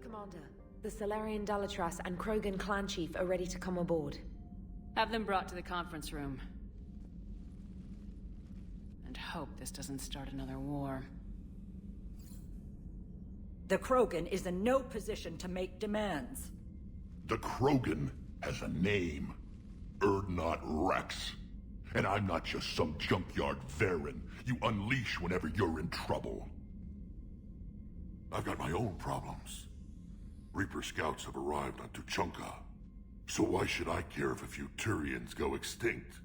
Commander, the Salarian Dalatras and Krogan clan chief are ready to come aboard. Have them brought to the conference room. And hope this doesn't start another war. The Krogan is in no position to make demands. The Krogan has a name. Urdnot Wrex. And I'm not just some junkyard Varen you unleash whenever you're in trouble. I've got my own problems. Reaper scouts have arrived on Tuchanka. So why should I care if a few Turians go extinct?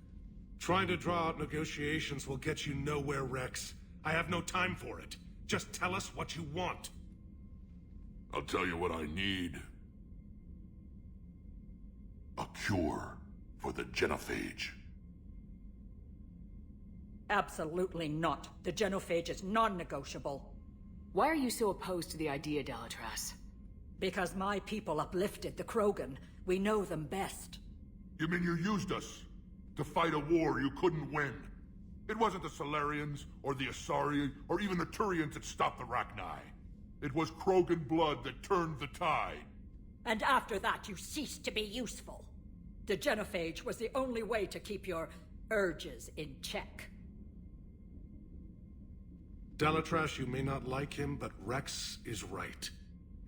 Trying to draw out negotiations will get you nowhere, Wrex. I have no time for it. Just tell us what you want. I'll tell you what I need. A cure for the genophage. Absolutely not. The genophage is non-negotiable. Why are you so opposed to the idea, Dalatras? Because my people uplifted the Krogan. We know them best. You mean you used us to fight a war you couldn't win? It wasn't the Salarians, or the Asari, or even the Turians that stopped the Rachni. It was Krogan blood that turned the tide. And after that, you ceased to be useful. The genophage was the only way to keep your urges in check. Dalatras, you may not like him, but Wrex is right.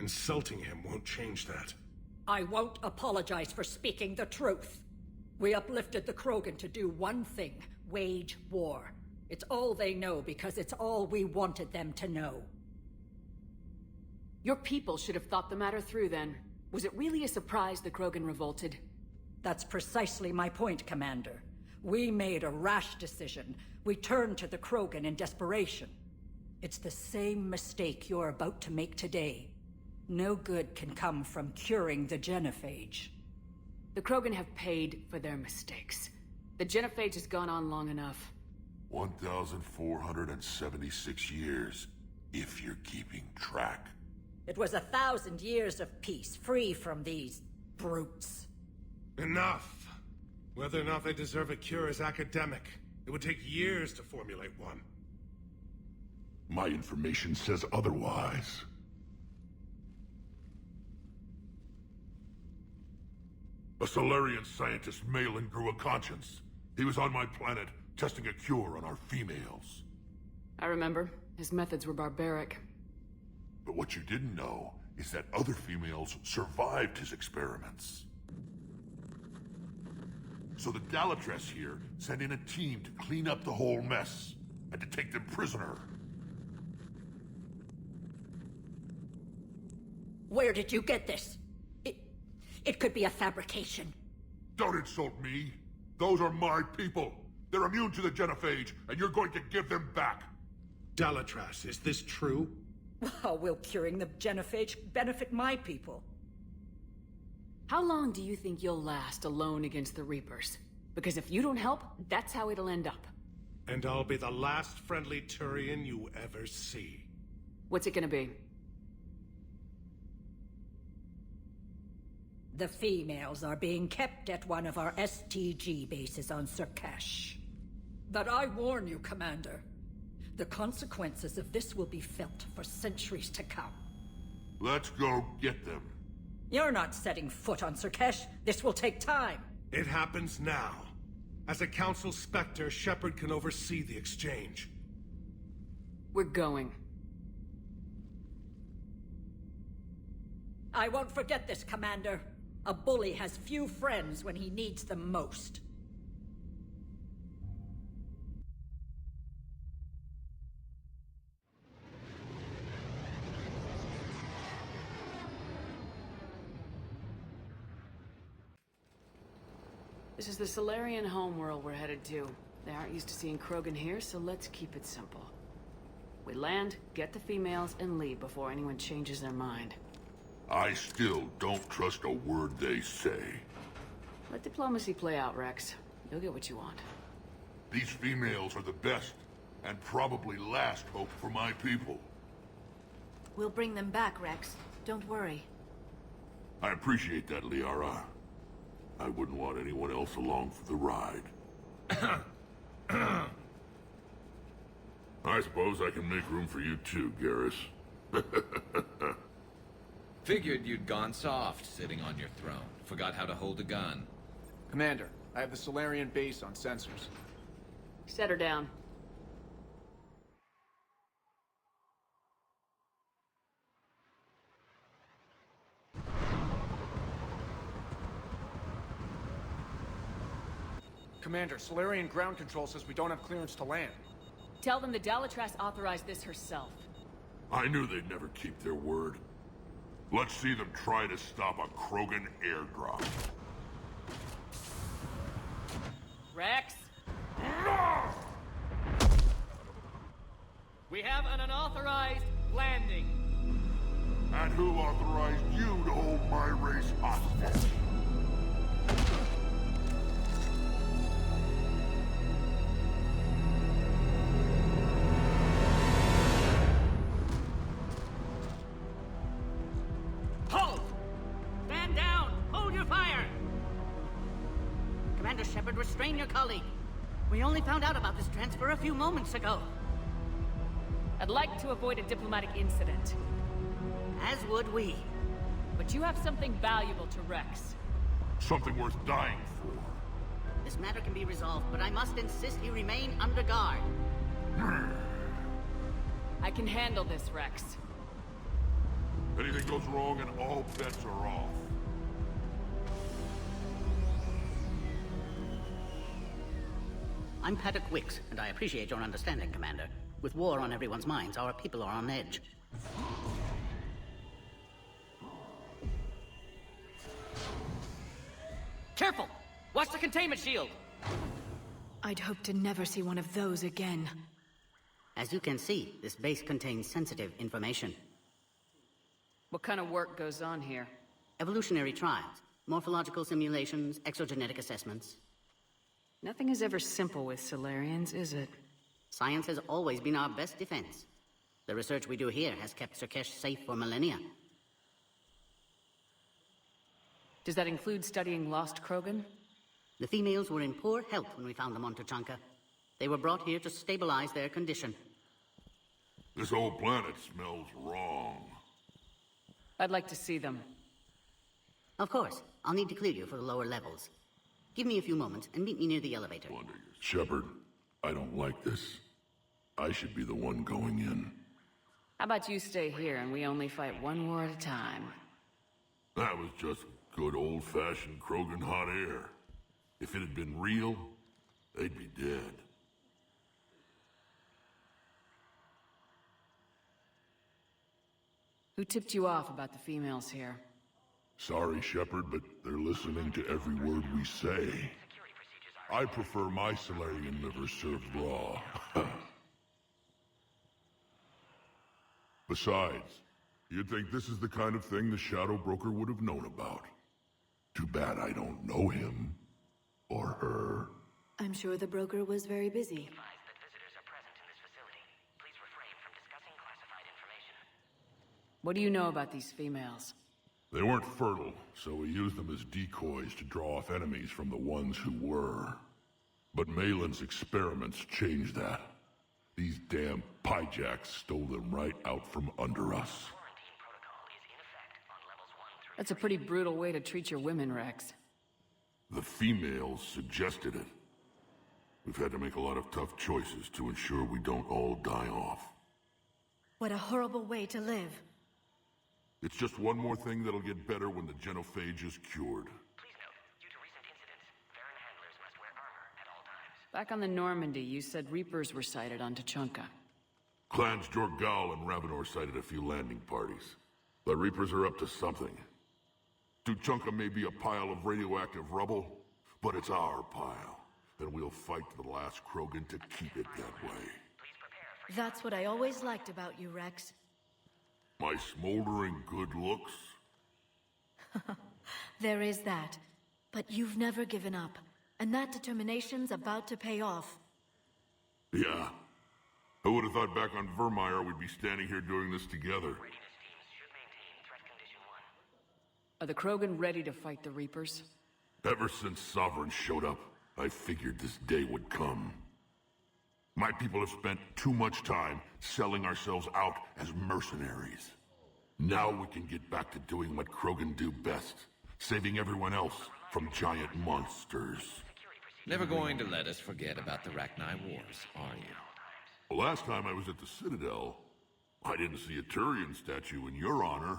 Insulting him won't change that. I won't apologize for speaking the truth. We uplifted the Krogan to do one thing: wage war. It's all they know because it's all we wanted them to know. Your people should have thought the matter through then. Was it really a surprise the Krogan revolted? That's precisely my point, Commander. We made a rash decision. We turned to the Krogan in desperation. It's the same mistake you're about to make today. No good can come from curing the genophage. The Krogan have paid for their mistakes. The genophage has gone on long enough. 1,476 years, if you're keeping track. It was 1,000 years of peace, free from these brutes. Enough! Whether or not they deserve a cure is academic. It would take years to formulate one. My information says otherwise. A Salarian scientist, Malin, grew a conscience. He was on my planet, testing a cure on our females. I remember. His methods were barbaric. But what you didn't know is that other females survived his experiments. So the Dalatras here sent in a team to clean up the whole mess, and to take them prisoner. Where did you get this? It could be a fabrication. Don't insult me. Those are my people. They're immune to the genophage, and you're going to give them back. Dalatras, is this true? How will curing the genophage benefit my people? How long do you think you'll last alone against the Reapers? Because if you don't help, that's how it'll end up. And I'll be the last friendly Turian you ever see. What's it gonna be? The females are being kept at one of our STG bases on Sur'Kesh. But I warn you, Commander, the consequences of this will be felt for centuries to come. Let's go get them. You're not setting foot on Sur'Kesh. This will take time. It happens now. As a Council Spectre, Shepard can oversee the exchange. We're going. I won't forget this, Commander. A bully has few friends when he needs them most. This is the Salarian homeworld we're headed to. They aren't used to seeing Krogan here, so let's keep it simple. We land, get the females, and leave before anyone changes their mind. I still don't trust a word they say. Let diplomacy play out, Wrex. You'll get what you want. These females are the best, and probably last hope for my people. We'll bring them back, Wrex. Don't worry. I appreciate that, Liara. I wouldn't want anyone else along for the ride. I suppose I can make room for you too, Garrus. Figured you'd gone soft sitting on your throne. Forgot how to hold a gun. Commander, I have the Salarian base on sensors. Set her down. Commander, Salarian ground control says we don't have clearance to land. Tell them the Dalatras authorized this herself. I knew they'd never keep their word. Let's see them try to stop a Krogan airdrop. Wrex? We have an unauthorized landing. And who authorized you to hold my race hostage? Halt! Stand down! Hold your fire! Commander Shepard, restrain your colleague. We only found out about this transfer a few moments ago. I'd like to avoid a diplomatic incident. As would we. But you have something valuable to Wrex. Something worth dying for. This matter can be resolved, but I must insist you remain under guard. I can handle this, Wrex. Anything goes wrong and all bets are off. I'm Paddock Wicks, and I appreciate your understanding, Commander. With war on everyone's minds, our people are on edge. Careful! Watch the containment shield! I'd hope to never see one of those again. As you can see, this base contains sensitive information. What kind of work goes on here? Evolutionary trials, morphological simulations, exogenetic assessments. Nothing is ever simple with Salarians, is it? Science has always been our best defense. The research we do here has kept Sur'Kesh safe for millennia. Does that include studying lost Krogan? The females were in poor health when we found them on Tuchanka. They were brought here to stabilize their condition. This whole planet smells wrong. I'd like to see them. Of course. I'll need to clear you for the lower levels. Give me a few moments and meet me near the elevator. Shepard, I don't like this. I should be the one going in. How about you stay here and we only fight one war at a time? That was just good old-fashioned Krogan hot air. If it had been real, they'd be dead. Who tipped you off about the females here? Sorry, Shepard, but they're listening to every word we say. I prefer my Salarian liver served raw. Besides, you'd think this is the kind of thing the Shadow Broker would have known about. Too bad I don't know him. Or her. I'm sure the broker was very busy. What do you know about these females? They weren't fertile, so we used them as decoys to draw off enemies from the ones who were. But Malin's experiments changed that. These damn pyjacks stole them right out from under us. That's a pretty brutal way to treat your women, Wrex. The females suggested it. We've had to make a lot of tough choices to ensure we don't all die off. What a horrible way to live. It's just one more thing that'll get better when the genophage is cured. Back on the Normandy, you said Reapers were sighted on Tuchanka. Clans Jorgal and Ravenor sighted a few landing parties. The Reapers are up to something. Tuchanka may be a pile of radioactive rubble, but it's our pile. And we'll fight to the last Krogan to keep it that way. That's what I always liked about you, Wrex. My smoldering good looks? There is that. But you've never given up. And that determination's about to pay off. Yeah. I would have thought back on Vermeer we'd be standing here doing this together. Are the Krogan ready to fight the Reapers? Ever since Sovereign showed up, I figured this day would come. My people have spent too much time selling ourselves out as mercenaries. Now we can get back to doing what Krogan do best. Saving everyone else from giant monsters. Never going to let us forget about the Rachni Wars, are you? Well, last time I was at the Citadel, I didn't see a Turian statue in your honor.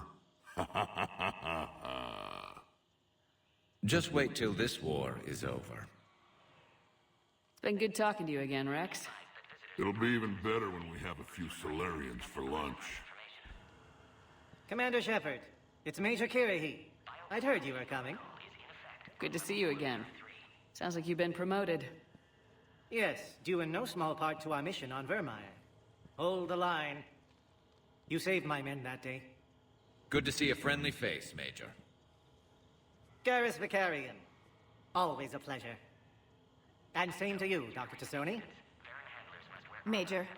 Just wait till this war is over. It's been good talking to you again, Wrex. It'll be even better when we have a few Salarians for lunch. Commander Shepard, it's Major Kirahi. I'd heard you were coming. Good to see you again. Sounds like you've been promoted. Yes, due in no small part to our mission on Vermeer. Hold the line. You saved my men that day. Good to see a friendly face, Major. Garrus Vicarian. Always a pleasure. And same to you, Dr. Tassoni. Major.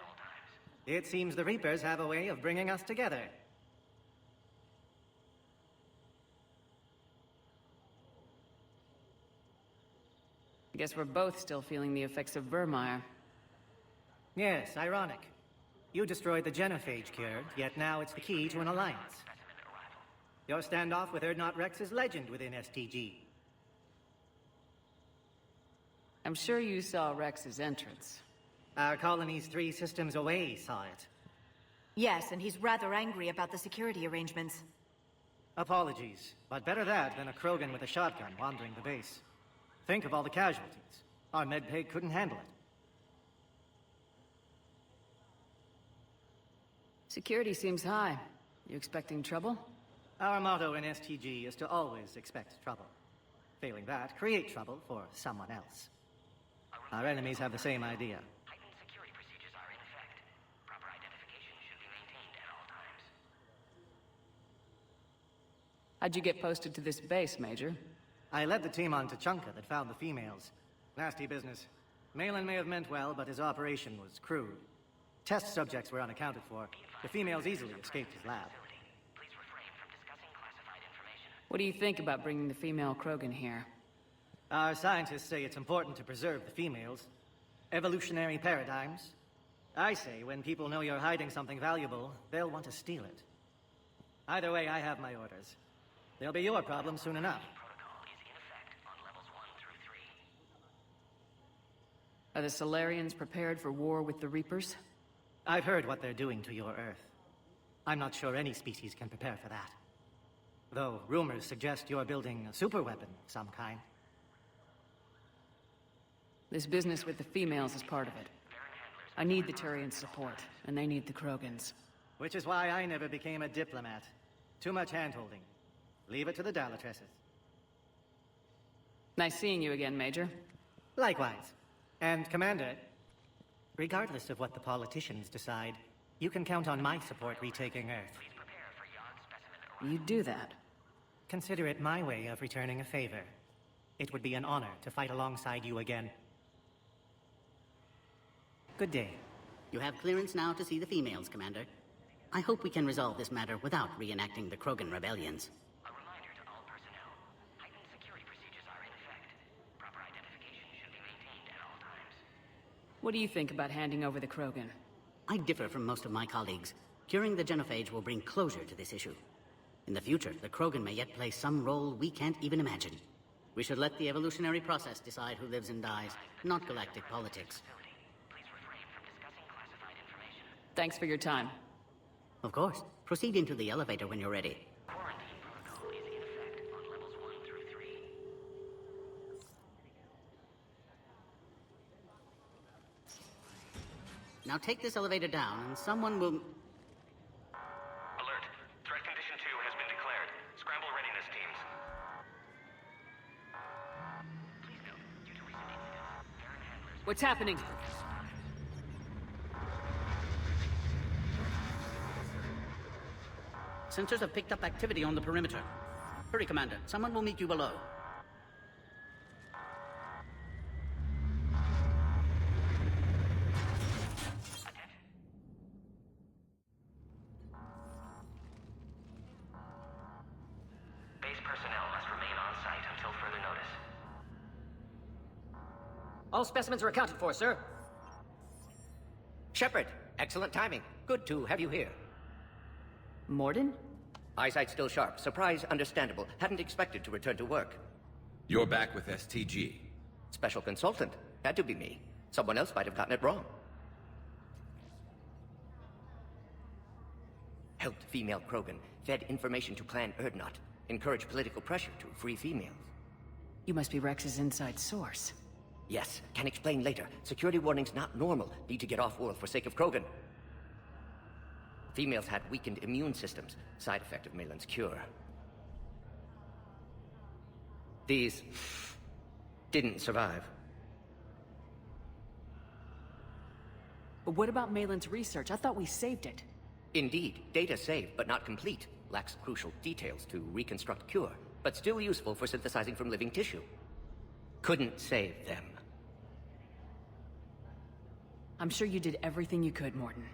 It seems the Reapers have a way of bringing us together. I guess we're both still feeling the effects of Vermeer. Yes, ironic. You destroyed the genophage cure, yet now it's the key to an alliance. Your standoff with Urdnot Wrex is legend within STG. I'm sure you saw Rex's entrance. Our colony's 3 systems away saw it. Yes, and he's rather angry about the security arrangements. Apologies, but better that than a Krogan with a shotgun wandering the base. Think of all the casualties. Our medpay couldn't handle it. Security seems high. You expecting trouble? Our motto in STG is to always expect trouble. Failing that, create trouble for someone else. Our enemies have the same idea. How'd you get posted to this base, Major? I led the team on Tachanka that found the females. Nasty business. Malin may have meant well, but his operation was crude. Test subjects were unaccounted for. The females easily escaped his lab. What do you think about bringing the female Krogan here? Our scientists say it's important to preserve the females. Evolutionary paradigms. I say when people know you're hiding something valuable, they'll want to steal it. Either way, I have my orders. They'll be your problem soon enough. Are the Salarians prepared for war with the Reapers? I've heard what they're doing to your Earth. I'm not sure any species can prepare for that. Though rumors suggest you're building a superweapon of some kind. This business with the females is part of it. I need the Turians' support, and they need the Krogans. Which is why I never became a diplomat. Too much hand-holding. Leave it to the Dalatresses. Nice seeing you again, Major. Likewise. And, Commander, regardless of what the politicians decide, you can count on my support retaking Earth. You do that? Consider it my way of returning a favor. It would be an honor to fight alongside you again. Good day. You have clearance now to see the females, Commander. I hope we can resolve this matter without reenacting the Krogan rebellions. A reminder to all personnel. Heightened security procedures are in effect. Proper identification should be maintained at all times. What do you think about handing over the Krogan? I differ from most of my colleagues. Curing the genophage will bring closure to this issue. In the future, the Krogan may yet play some role we can't even imagine. We should let the evolutionary process decide who lives and dies, not galactic politics. Thanks for your time. Of course. Proceed into the elevator when you're ready. Quarantine protocol is in effect on levels 1 through 3. Now take this elevator down, and someone will... Alert. Threat condition 2 has been declared. Scramble readiness teams. Please note, due to recent incidents, Baron handlers... What's happening? Sensors have picked up activity on the perimeter. Hurry, Commander. Someone will meet you below. Base personnel must remain on site until further notice. All specimens are accounted for, sir. Shepard, excellent timing. Good to have you here. Morden? Eyesight still sharp. Surprise understandable. Hadn't expected to return to work. You're back with STG. Special consultant. Had to be me. Someone else might have gotten it wrong. Helped female Krogan. Fed information to Clan Urdnot. Encouraged political pressure to free females. You must be Rex's inside source. Yes, can explain later. Security warnings not normal. Need to get off-world for sake of Krogan. Females had weakened immune systems. Side effect of Malin's cure. These didn't survive. But what about Malin's research? I thought we saved it. Indeed, data saved, but not complete. Lacks crucial details to reconstruct cure, but still useful for synthesizing from living tissue. Couldn't save them. I'm sure you did everything you could, Morton.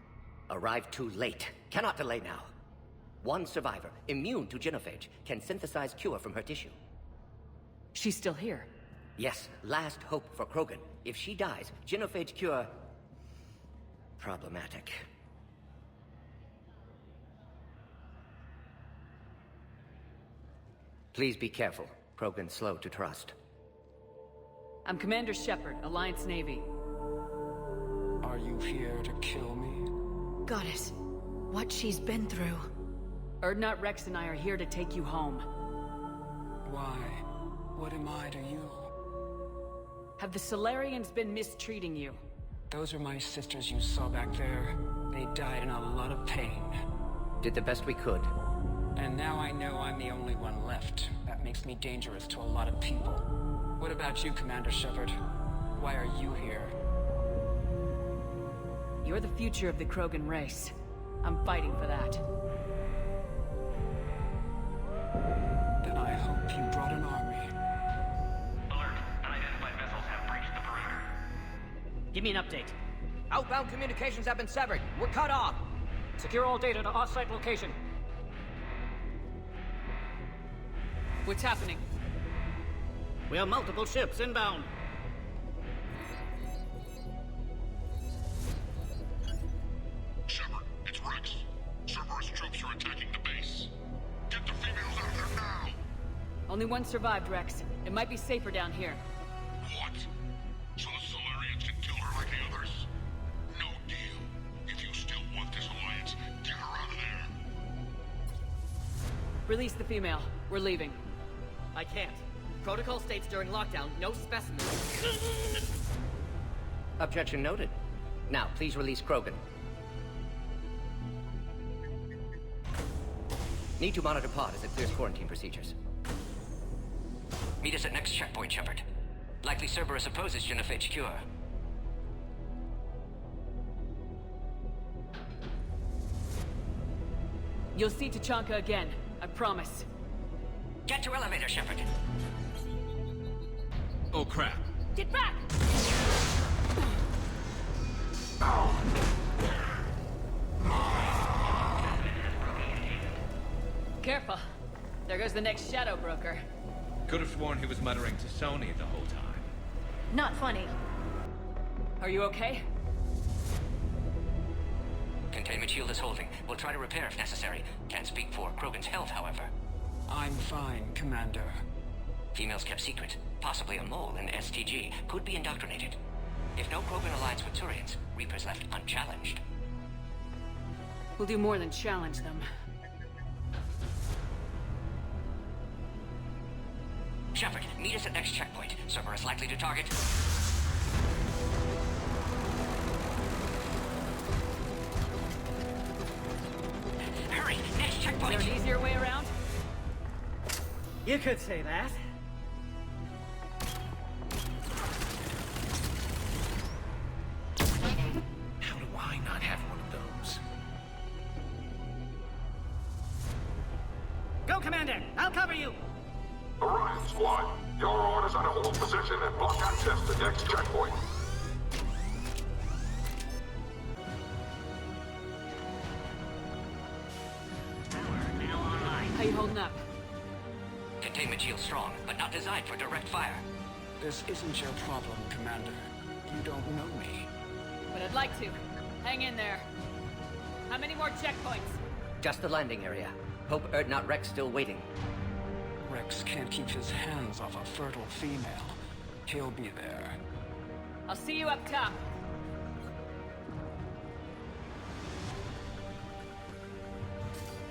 Arrived too late. Cannot delay now. One survivor, immune to genophage, can synthesize cure from her tissue. She's still here? Yes, last hope for Krogan. If she dies, genophage cure... problematic. Please be careful. Krogan's slow to trust. I'm Commander Shepard, Alliance Navy. Are you here to kill me? Goddess, what she's been through. Urdnot Wrex and I are here to take you home. Why? What am I to you? Have the Salarians been mistreating you? Those are my sisters you saw back there. They died in a lot of pain. Did the best we could. And now I know I'm the only one left. That makes me dangerous to a lot of people. What about you, Commander Shepard? Why are you here? You're the future of the Krogan race. I'm fighting for that. Then I hope you brought an army. Alert! Unidentified vessels have breached the perimeter. Give me an update. Outbound communications have been severed. We're cut off. Secure all data to off-site location. What's happening? We have multiple ships inbound. Shepard, it's Wrex. Cerberus troops are attacking the base. Get the females out of there now! Only one survived, Wrex. It might be safer down here. What? So the Salarians can kill her like the others? No deal. If you still want this alliance, get her out of there. Release the female. We're leaving. I can't. Protocol states during lockdown, no specimens. Objection noted. Now, please release Krogan. Need to monitor pod as it clears quarantine procedures. Meet us at next checkpoint, Shepard. Likely Cerberus opposes genophage cure. You'll see Tachanka again. I promise. Get to elevator, Shepard. Oh, crap. Get back! Careful. There goes the next shadow broker. Could have sworn he was muttering to Sony the whole time. Not funny. Are you okay? Containment shield is holding. We'll try to repair if necessary. Can't speak for Krogan's health, however. I'm fine, Commander. Females kept secret. Possibly a mole in STG. Could be indoctrinated. If no Krogan alliance with Turians, Reapers left unchallenged. We'll do more than challenge them. Shepard, meet us at next checkpoint. Cerberus likely to target. Hurry! Next checkpoint! Is there an easier way around? You could say that. How do I not have one of those? Go, Commander! I'll cover you! Orion Squad, your orders are to hold position and block access to next checkpoint. How you holding up? Containment shield strong, but not designed for direct fire. This isn't your problem, Commander. You don't know me. But I'd like to. Hang in there. How many more checkpoints? Just the landing area. Hope Urdnot Wrex still waiting. Wrex can't keep his hands off a fertile female. He'll be there. I'll see you up top.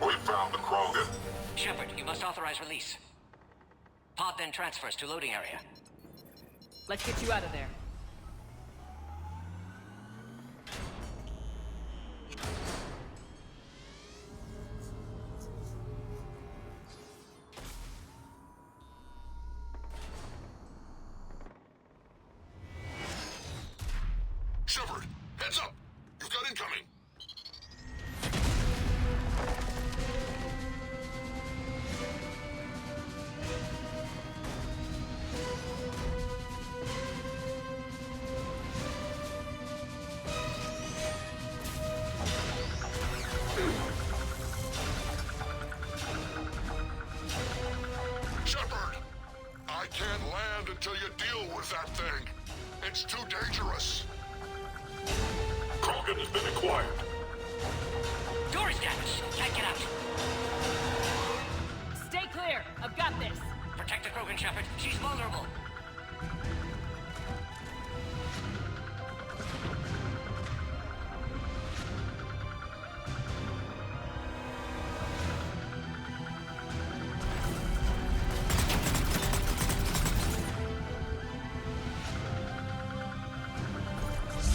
We found the Krogan. Shepard, you must authorize release. Pod then transfers to loading area. Let's get you out of there. Shepard, heads up! You've got incoming! Shepard! I can't land until you deal with that thing. It's too dangerous. Krogan has been acquired. Door is damaged. Can't get out. Stay clear. I've got this. Protect the Krogan, Shepard. She's vulnerable.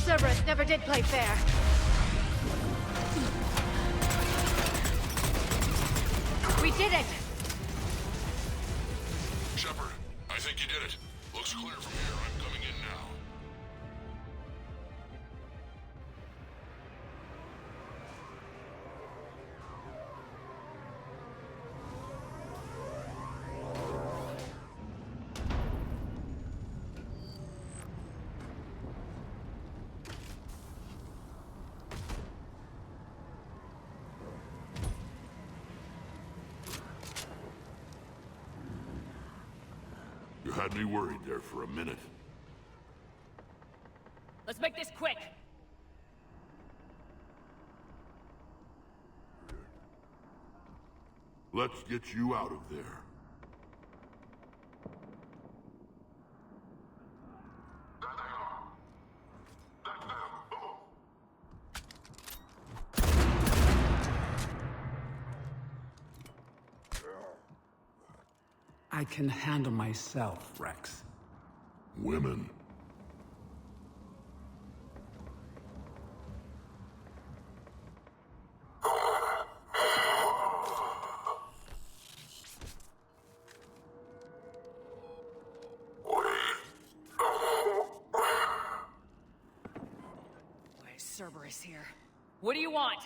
Cerberus never did play fair. We did it! Shepard, I think you did it. Looks clear from here. I'm coming in now. You had me worried there for a minute. Let's make this quick. Let's get you out of there. I can handle myself, Wrex. Women. Why is Cerberus here? What do you want?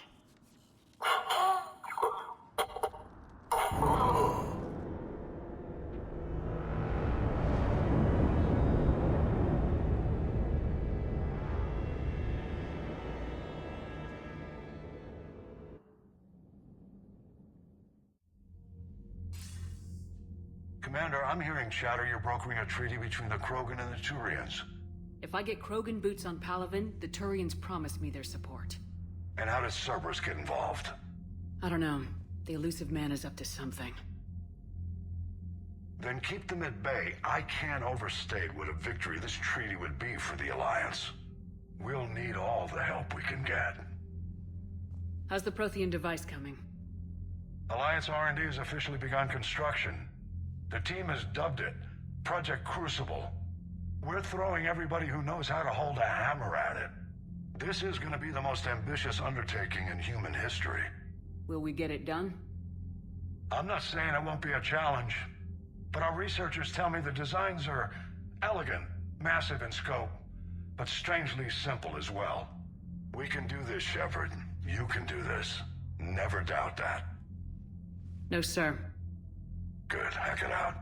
Commander, I'm hearing chatter you're brokering a treaty between the Krogan and the Turians. If I get Krogan boots on Palavan, the Turians promise me their support. And how does Cerberus get involved? I don't know. The elusive man is up to something. Then keep them at bay. I can't overstate what a victory this treaty would be for the Alliance. We'll need all the help we can get. How's the Prothean device coming? Alliance R&D has officially begun construction. The team has dubbed it Project Crucible. We're throwing everybody who knows how to hold a hammer at it. This is going to be the most ambitious undertaking in human history. Will we get it done? I'm not saying it won't be a challenge, but our researchers tell me the designs are elegant, massive in scope, but strangely simple as well. We can do this, Shepard. You can do this. Never doubt that. No, sir. Good. Hack it out.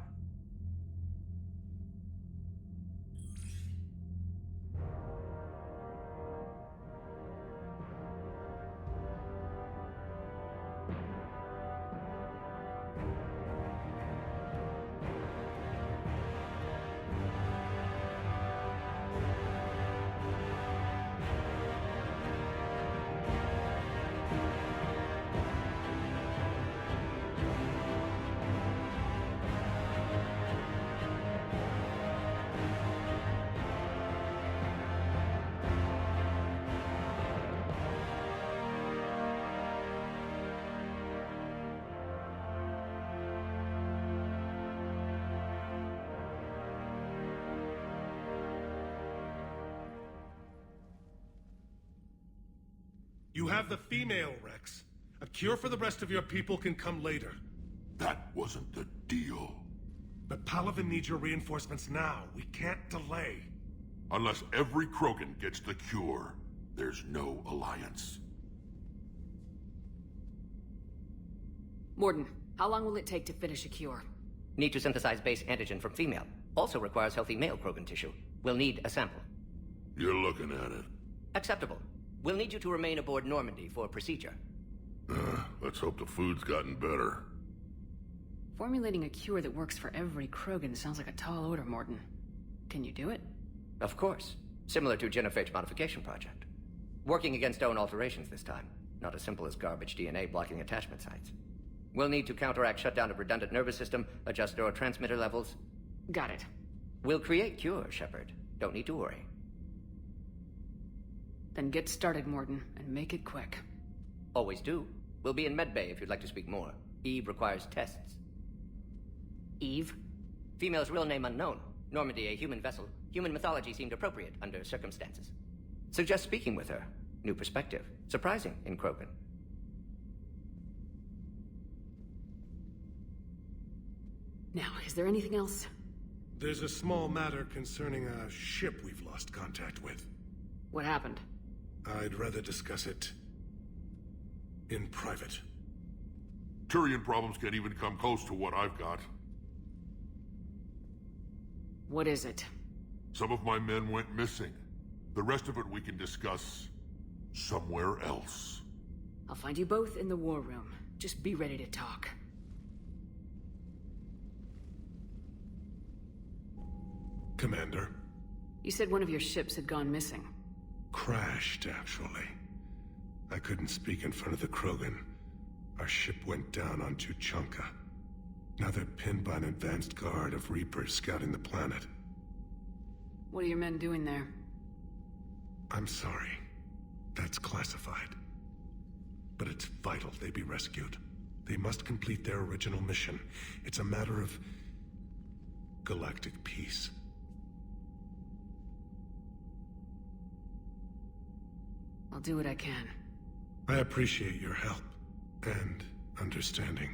You have the female, Wrex. A cure for the rest of your people can come later. That wasn't the deal. But Palavan needs your reinforcements now. We can't delay. Unless every Krogan gets the cure, there's no alliance. Morden, how long will it take to finish a cure? Need to synthesize base antigen from female. Also requires healthy male Krogan tissue. We'll need a sample. You're looking at it. Acceptable. We'll need you to remain aboard Normandy for procedure. Let's hope the food's gotten better. Formulating a cure that works for every Krogan sounds like a tall order, Morden. Can you do it? Of course. Similar to Genophage modification project. Working against own alterations this time. Not as simple as garbage DNA blocking attachment sites. We'll need to counteract shutdown of redundant nervous system, adjust neurotransmitter levels. Got it. We'll create cure, Shepard. Don't need to worry. Then get started, Morden, and make it quick. Always do. We'll be in medbay if you'd like to speak more. Eve requires tests. Eve? Female's real name unknown. Normandy a human vessel. Human mythology seemed appropriate under circumstances. Suggest speaking with her. New perspective. Surprising in Krogan. Now, is there anything else? There's a small matter concerning a ship we've lost contact with. What happened? I'd rather discuss it in private. Turian problems can't even come close to what I've got. What is it? Some of my men went missing. The rest of it we can discuss somewhere else. I'll find you both in the war room. Just be ready to talk. Commander. You said one of your ships had gone missing. Crashed, actually. I couldn't speak in front of the Krogan. Our ship went down on Tuchanka. Now they're pinned by an advanced guard of Reapers scouting the planet. What are your men doing there? I'm sorry. That's classified. But it's vital they be rescued. They must complete their original mission. It's a matter of galactic peace. I'll do what I can. I appreciate your help and understanding.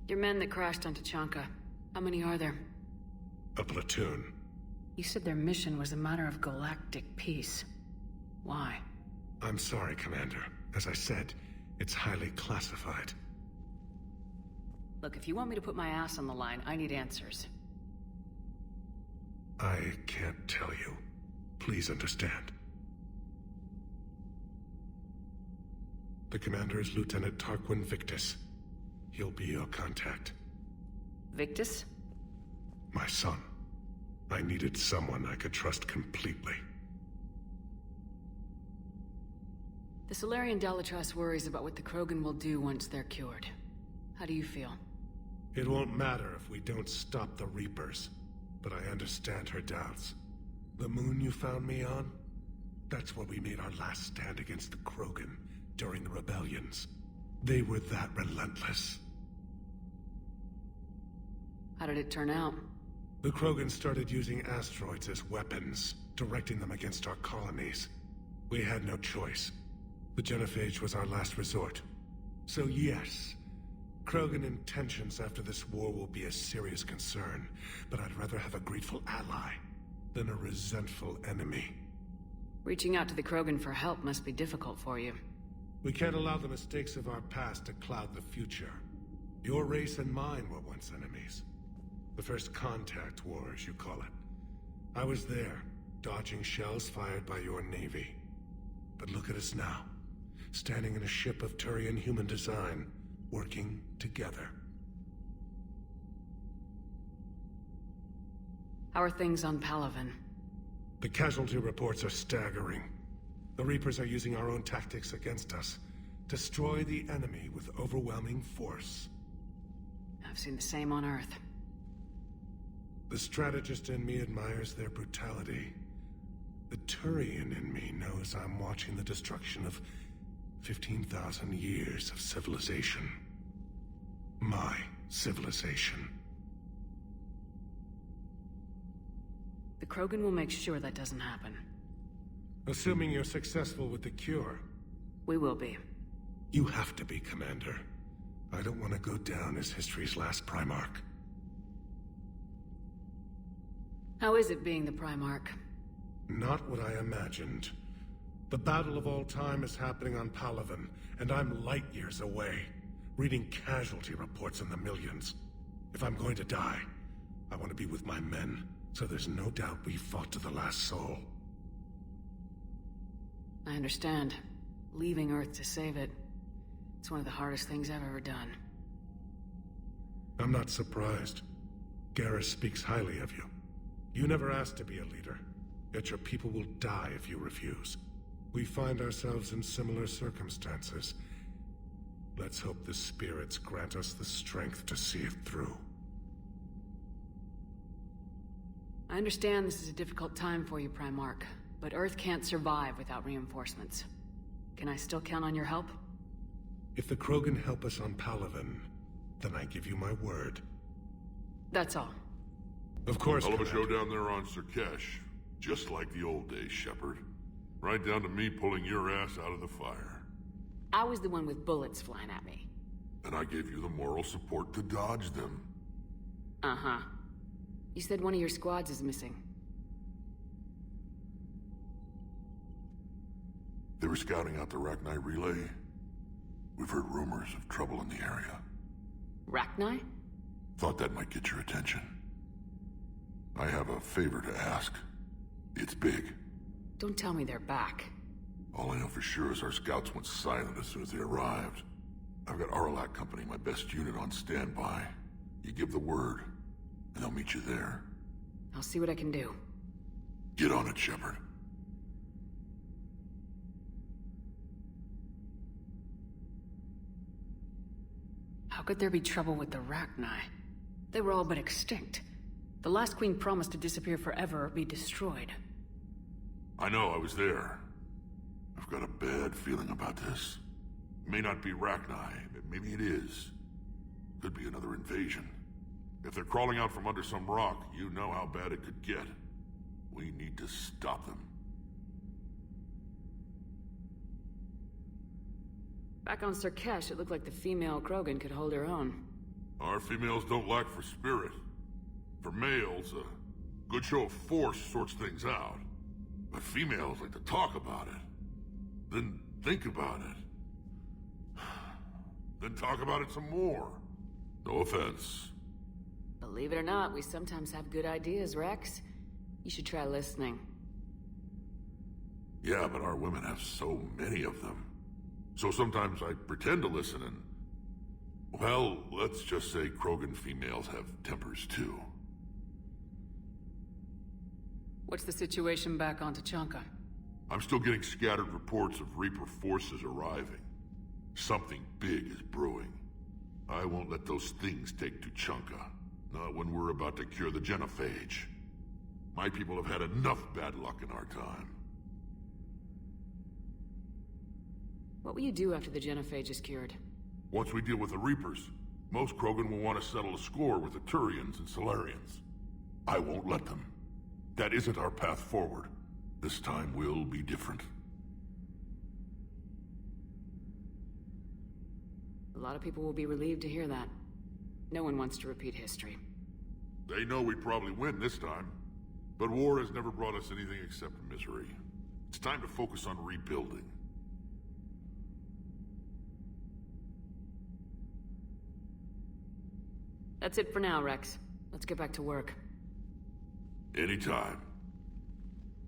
Your men that crashed on Tuchanka, how many are there? A platoon. You said their mission was a matter of galactic peace. Why? I'm sorry, Commander. As I said, it's highly classified. Look, if you want me to put my ass on the line, I need answers. I can't tell you. Please understand. The commander is Lieutenant Tarquin Victus. He'll be your contact. Victus? My son. I needed someone I could trust completely. The Salarian Dalatrass worries about what the Krogan will do once they're cured. How do you feel? It won't matter if we don't stop the Reapers, but I understand her doubts. The moon you found me on? That's where we made our last stand against the Krogan during the rebellions. They were that relentless. How did it turn out? The Krogan started using asteroids as weapons, directing them against our colonies. We had no choice. The Genophage was our last resort. So yes, Krogan intentions after this war will be a serious concern, but I'd rather have a grateful ally than a resentful enemy. Reaching out to the Krogan for help must be difficult for you. We can't allow the mistakes of our past to cloud the future. Your race and mine were once enemies. The first contact war, as you call it. I was there, dodging shells fired by your navy. But look at us now, standing in a ship of Turian human design, working together. How are things on Palavan? The casualty reports are staggering. The Reapers are using our own tactics against us. Destroy the enemy with overwhelming force. I've seen the same on Earth. The strategist in me admires their brutality. The Turian in me knows I'm watching the destruction of 15,000 years of civilization. My civilization. The Krogan will make sure that doesn't happen. Assuming you're successful with the cure. We will be. You have to be, Commander. I don't want to go down as history's last Primarch. How is it being the Primarch? Not what I imagined. The battle of all time is happening on Palavan, and I'm light years away, reading casualty reports in the millions. If I'm going to die, I want to be with my men, so there's no doubt we fought to the last soul. I understand. Leaving Earth to save it. It's one of the hardest things I've ever done. I'm not surprised. Garrus speaks highly of you. You never asked to be a leader, yet your people will die if you refuse. We find ourselves in similar circumstances. Let's hope the spirits grant us the strength to see it through. I understand this is a difficult time for you, Primarch, but Earth can't survive without reinforcements. Can I still count on your help? If the Krogan help us on Palavan, then I give you my word. That's all. Of course, Hell of a show down there on Sur'Kesh. Just like the old days, Shepard. Right down to me pulling your ass out of the fire. I was the one with bullets flying at me. And I gave you the moral support to dodge them. Uh-huh. You said one of your squads is missing. They were scouting out the Rachni relay. We've heard rumors of trouble in the area. Rachni? Thought that might get your attention. I have a favor to ask. It's big. Don't tell me they're back. All I know for sure is our scouts went silent as soon as they arrived. I've got Aralac Company, my best unit, on standby. You give the word, and they'll meet you there. I'll see what I can do. Get on it, Shepard. How could there be trouble with the Rachni? They were all but extinct. The last queen promised to disappear forever or be destroyed. I know, I was there. I've got a bad feeling about this. It may not be Rachni, but maybe it is. Could be another invasion. If they're crawling out from under some rock, you know how bad it could get. We need to stop them. Back on Sur'Kesh, it looked like the female Krogan could hold her own. Our females don't lack for spirit. For males, a good show of force sorts things out. But females like to talk about it. Then think about it. Then talk about it some more. No offense. Believe it or not, we sometimes have good ideas, Wrex. You should try listening. Yeah, but our women have so many of them. So sometimes I pretend to listen and... Well, let's just say Krogan females have tempers too. What's the situation back on Tuchanka? I'm still getting scattered reports of Reaper forces arriving. Something big is brewing. I won't let those things take Tuchanka. Not when we're about to cure the genophage. My people have had enough bad luck in our time. What will you do after the genophage is cured? Once we deal with the Reapers, most Krogan will want to settle a score with the Turians and Salarians. I won't let them. That isn't our path forward. This time will be different. A lot of people will be relieved to hear that. No one wants to repeat history. They know we'd probably win this time. But war has never brought us anything except misery. It's time to focus on rebuilding. That's it for now, Wrex. Let's get back to work. Anytime.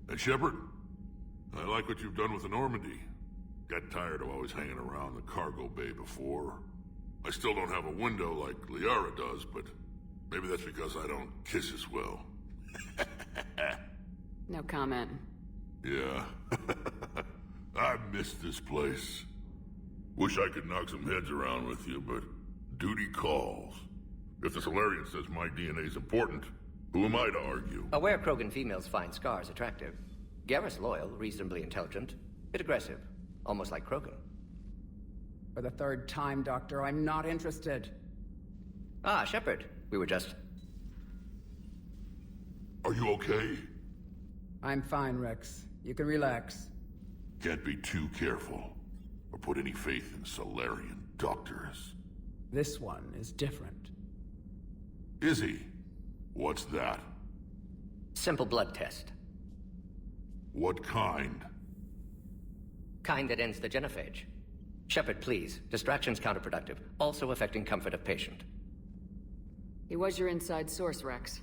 And Shepard, I like what you've done with the Normandy. Got tired of always hanging around the cargo bay before. I still don't have a window like Liara does, but maybe that's because I don't kiss as well. No comment. Yeah. I miss this place. Wish I could knock some heads around with you, but duty calls. If the Salarian says my DNA's important, who am I to argue? Aware Krogan females find scars attractive. Garrus loyal, reasonably intelligent, bit aggressive, almost like Krogan. For the third time, Doctor, I'm not interested. Ah, Shepard. We were just... Are you okay? I'm fine, Wrex. You can relax. Can't be too careful, or put any faith in Salarian doctors. This one is different. Is he? What's that? Simple blood test. What kind? Kind that ends the genophage. Shepard, please. Distraction's counterproductive, also affecting comfort of patient. He was your inside source, Wrex.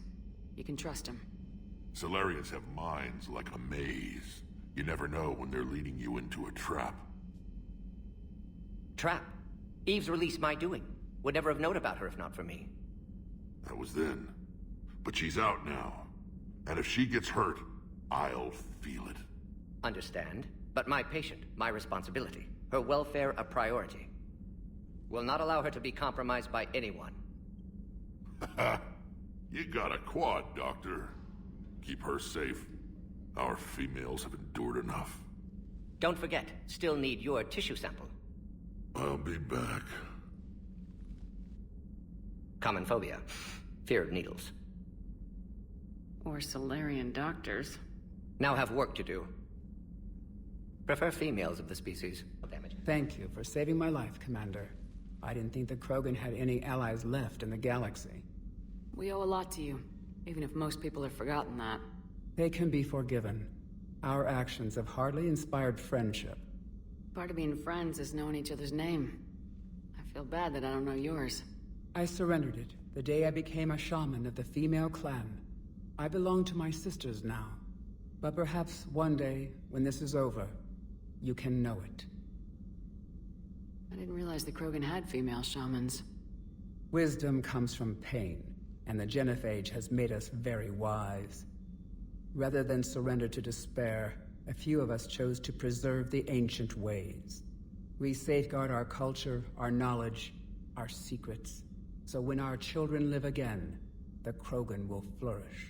You can trust him. Salarians have minds like a maze. You never know when they're leading you into a trap. Trap? Eve's release my doing. Would never have known about her if not for me. That was then. But she's out now. And if she gets hurt, I'll feel it. Understand. But my patient, my responsibility. Her welfare a priority. Will not allow her to be compromised by anyone. You got a quad, Doctor. Keep her safe. Our females have endured enough. Don't forget, still need your tissue sample. I'll be back. Common phobia. Fear of needles. Or Salarian doctors. Now have work to do. Prefer females of the species. Thank you for saving my life, Commander. I didn't think the Krogan had any allies left in the galaxy. We owe a lot to you, even if most people have forgotten that. They can be forgiven. Our actions have hardly inspired friendship. Part of being friends is knowing each other's name. I feel bad that I don't know yours. I surrendered it the day I became a shaman of the female clan. I belong to my sisters now. But perhaps one day, when this is over, you can know it. I didn't realize the Krogan had female shamans. Wisdom comes from pain, and the genophage has made us very wise. Rather than surrender to despair, a few of us chose to preserve the ancient ways. We safeguard our culture, our knowledge, our secrets, so when our children live again, the Krogan will flourish.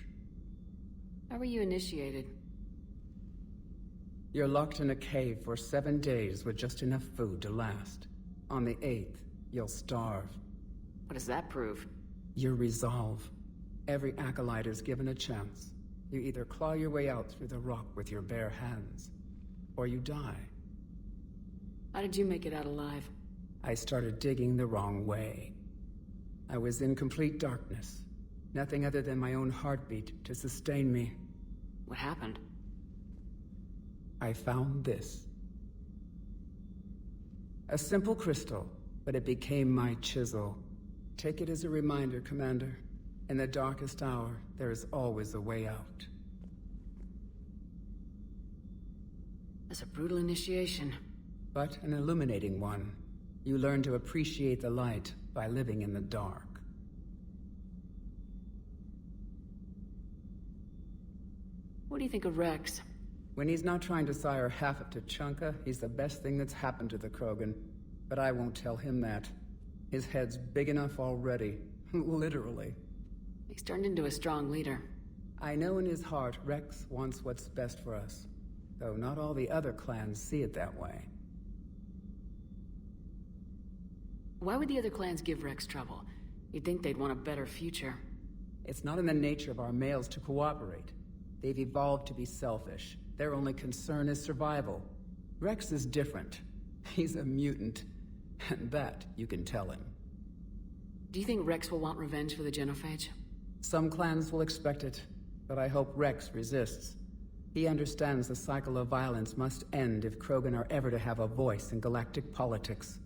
How were you initiated? You're locked in a cave for 7 days with just enough food to last. On the 8th, you'll starve. What does that prove? Your resolve. Every acolyte is given a chance. You either claw your way out through the rock with your bare hands, or you die. How did you make it out alive? I started digging the wrong way. I was in complete darkness. Nothing other than my own heartbeat to sustain me. What happened? I found this. A simple crystal, but it became my chisel. Take it as a reminder, Commander. In the darkest hour, there is always a way out. That's a brutal initiation. But an illuminating one. You learn to appreciate the light by living in the dark. What do you think of Wrex? When he's not trying to sire half of Tuchanka, he's the best thing that's happened to the Krogan. But I won't tell him that. His head's big enough already. Literally. He's turned into a strong leader. I know in his heart Wrex wants what's best for us. Though not all the other clans see it that way. Why would the other clans give Wrex trouble? You'd think they'd want a better future. It's not in the nature of our males to cooperate. They've evolved to be selfish. Their only concern is survival. Wrex is different. He's a mutant. And that you can tell him. Do you think Wrex will want revenge for the genophage? Some clans will expect it, but I hope Wrex resists. He understands the cycle of violence must end if Krogan are ever to have a voice in galactic politics.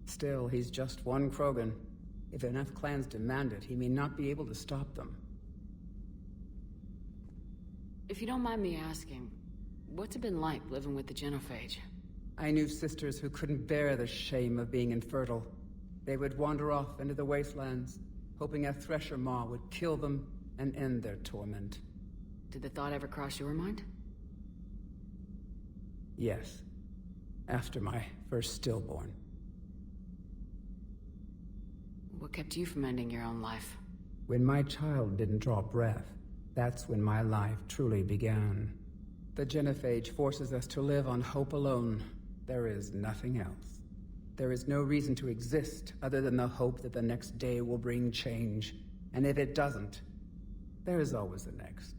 Still, he's just one Krogan. If enough clans demand it, he may not be able to stop them. If you don't mind me asking, what's it been like living with the genophage? I knew sisters who couldn't bear the shame of being infertile. They would wander off into the wastelands, hoping a thresher maw would kill them and end their torment. Did the thought ever cross your mind? Yes. After my first stillborn. What kept you from ending your own life? When my child didn't draw breath, that's when my life truly began. The genophage forces us to live on hope alone. There is nothing else. There is no reason to exist other than the hope that the next day will bring change. And if it doesn't, there is always the next.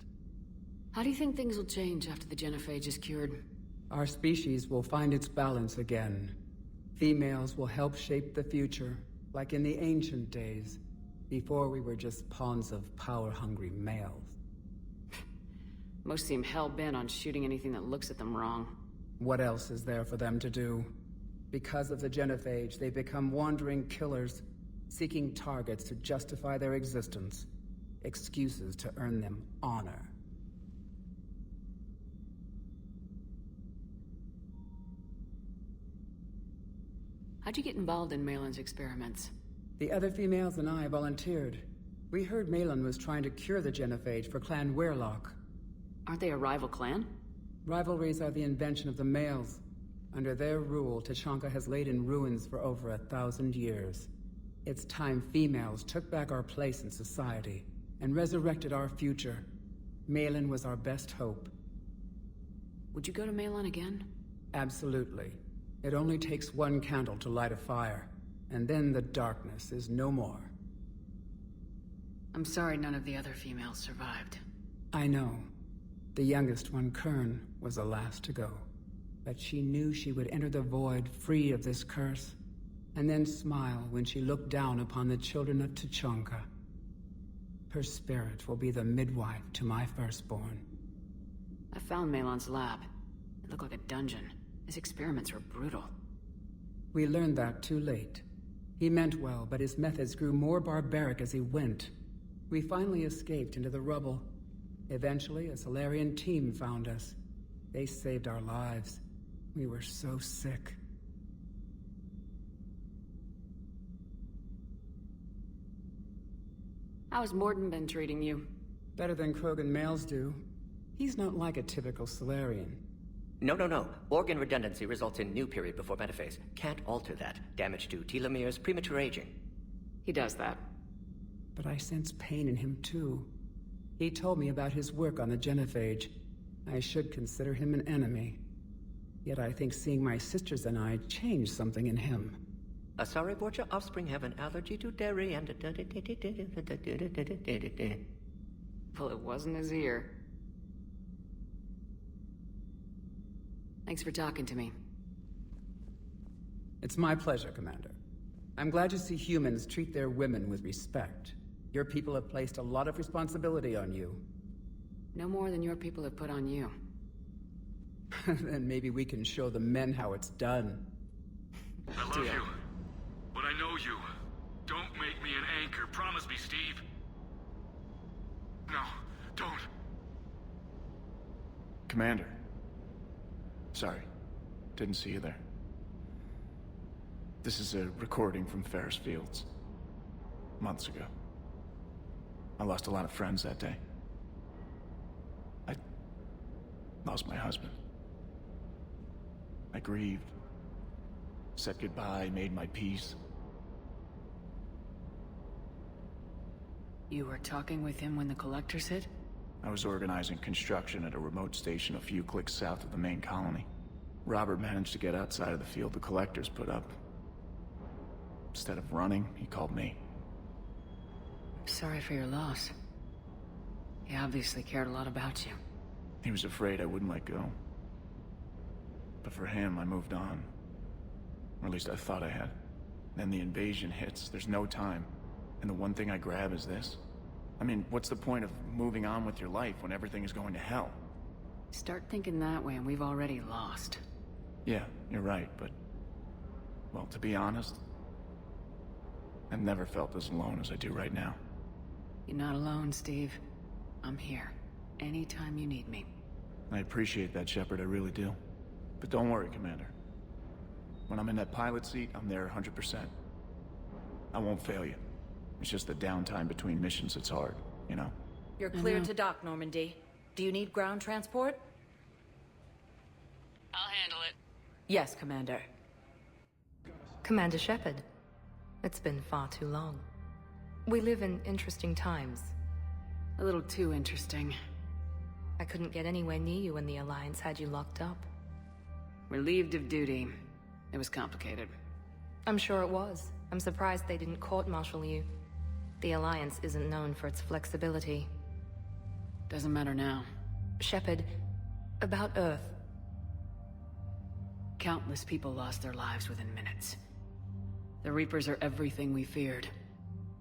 How do you think things will change after the genophage is cured? Our species will find its balance again. Females will help shape the future, like in the ancient days, before we were just pawns of power-hungry males. Most seem hell-bent on shooting anything that looks at them wrong. What else is there for them to do? Because of the genophage, they become wandering killers, seeking targets to justify their existence, excuses to earn them honor. How'd you get involved in Malin's experiments? The other females and I volunteered. We heard Malin was trying to cure the genophage for Clan Weirlock. Aren't they a rival clan? Rivalries are the invention of the males. Under their rule, Tuchanka has laid in ruins for over 1,000 years. It's time females took back our place in society and resurrected our future. Malin was our best hope. Would you go to Malin again? Absolutely. It only takes one candle to light a fire, and then the darkness is no more. I'm sorry none of the other females survived. I know. The youngest one, Kern, was the last to go. But she knew she would enter the void free of this curse, and then smile when she looked down upon the children of Tuchanka. Her spirit will be the midwife to my firstborn. I found Malin's lab. It looked like a dungeon. His experiments were brutal. We learned that too late. He meant well, but his methods grew more barbaric as he went. We finally escaped into the rubble. Eventually, a Salarian team found us. They saved our lives. We were so sick. How has Morden been treating you? Better than Krogan males do. He's not like a typical Salarian. No. Organ redundancy results in new period before metaphase. Can't alter that. Damage to telomeres, premature aging. He does that. But I sense pain in him too. He told me about his work on the genophage. I should consider him an enemy. Yet I think seeing my sisters and I changed something in him. Sorry, Borgia offspring have an allergy to dairy and... Well, it wasn't his ear. Thanks for talking to me. It's my pleasure, Commander. I'm glad to see humans treat their women with respect. Your people have placed a lot of responsibility on you. No more than your people have put on you. Then maybe we can show the men how it's done. I love you, but I know you. Don't make me an anchor. Promise me, Steve. No, don't. Commander. Sorry, didn't see you there. This is a recording from Ferris Fields. Months ago. I lost a lot of friends that day. I lost my husband. I grieved. Said goodbye, made my peace. You were talking with him when the collectors hit? I was organizing construction at a remote station a few clicks south of the main colony. Robert managed to get outside of the field the collectors put up. Instead of running, he called me. Sorry for your loss. He obviously cared a lot about you. He was afraid I wouldn't let go. But for him, I moved on. Or at least I thought I had. Then the invasion hits, there's no time. And the one thing I grab is this. I mean, what's the point of moving on with your life when everything is going to hell? Start thinking that way and we've already lost. Yeah, you're right, but... well, to be honest, I've never felt as alone as I do right now. You're not alone, Steve. I'm here. Anytime you need me. I appreciate that, Shepard, I really do. But don't worry, Commander. When I'm in that pilot seat, I'm there 100%. I won't fail you. It's just the downtime between missions that's hard, you know? You're cleared to dock, Normandy. Do you need ground transport? I'll handle it. Yes, Commander. Commander Shepard, it's been far too long. We live in interesting times. A little too interesting. I couldn't get anywhere near you when the Alliance had you locked up. Relieved of duty. It was complicated. I'm sure it was. I'm surprised they didn't court-martial you. The Alliance isn't known for its flexibility. Doesn't matter now. Shepard, about Earth. Countless people lost their lives within minutes. The Reapers are everything we feared.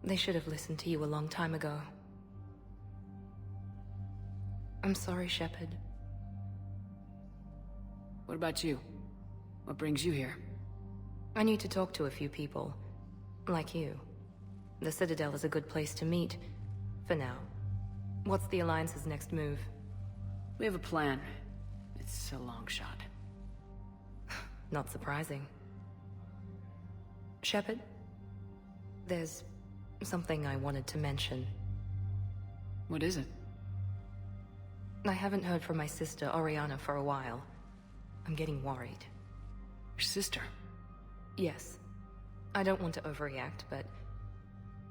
They should have listened to you a long time ago. I'm sorry, Shepard. What about you? What brings you here? I need to talk to a few people. Like you. The Citadel is a good place to meet. For now. What's the Alliance's next move? We have a plan. It's a long shot. Not surprising. Shepard? There's something I wanted to mention. What is it? I haven't heard from my sister, Oriana, for a while. I'm getting worried. Your sister? Yes. I don't want to overreact, but...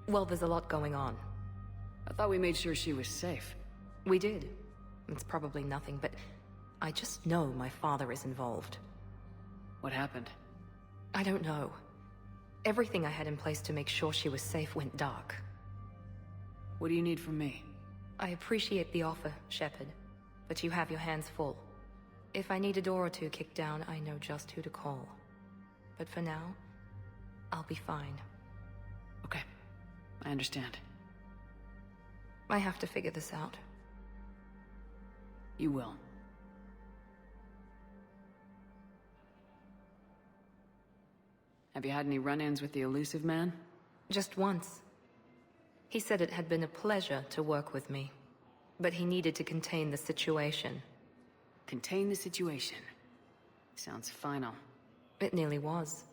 well, there's a lot going on. I thought we made sure she was safe. We did. It's probably nothing, but... I just know my father is involved. What happened? I don't know. Everything I had in place to make sure she was safe went dark. What do you need from me? I appreciate the offer, Shepard, but you have your hands full. If I need a door or two kicked down, I know just who to call. But for now, I'll be fine. Okay. I understand. I have to figure this out. You will. Have you had any run-ins with the elusive man? Just once. He said it had been a pleasure to work with me, but he needed to contain the situation. Contain the situation. Sounds final. It nearly was.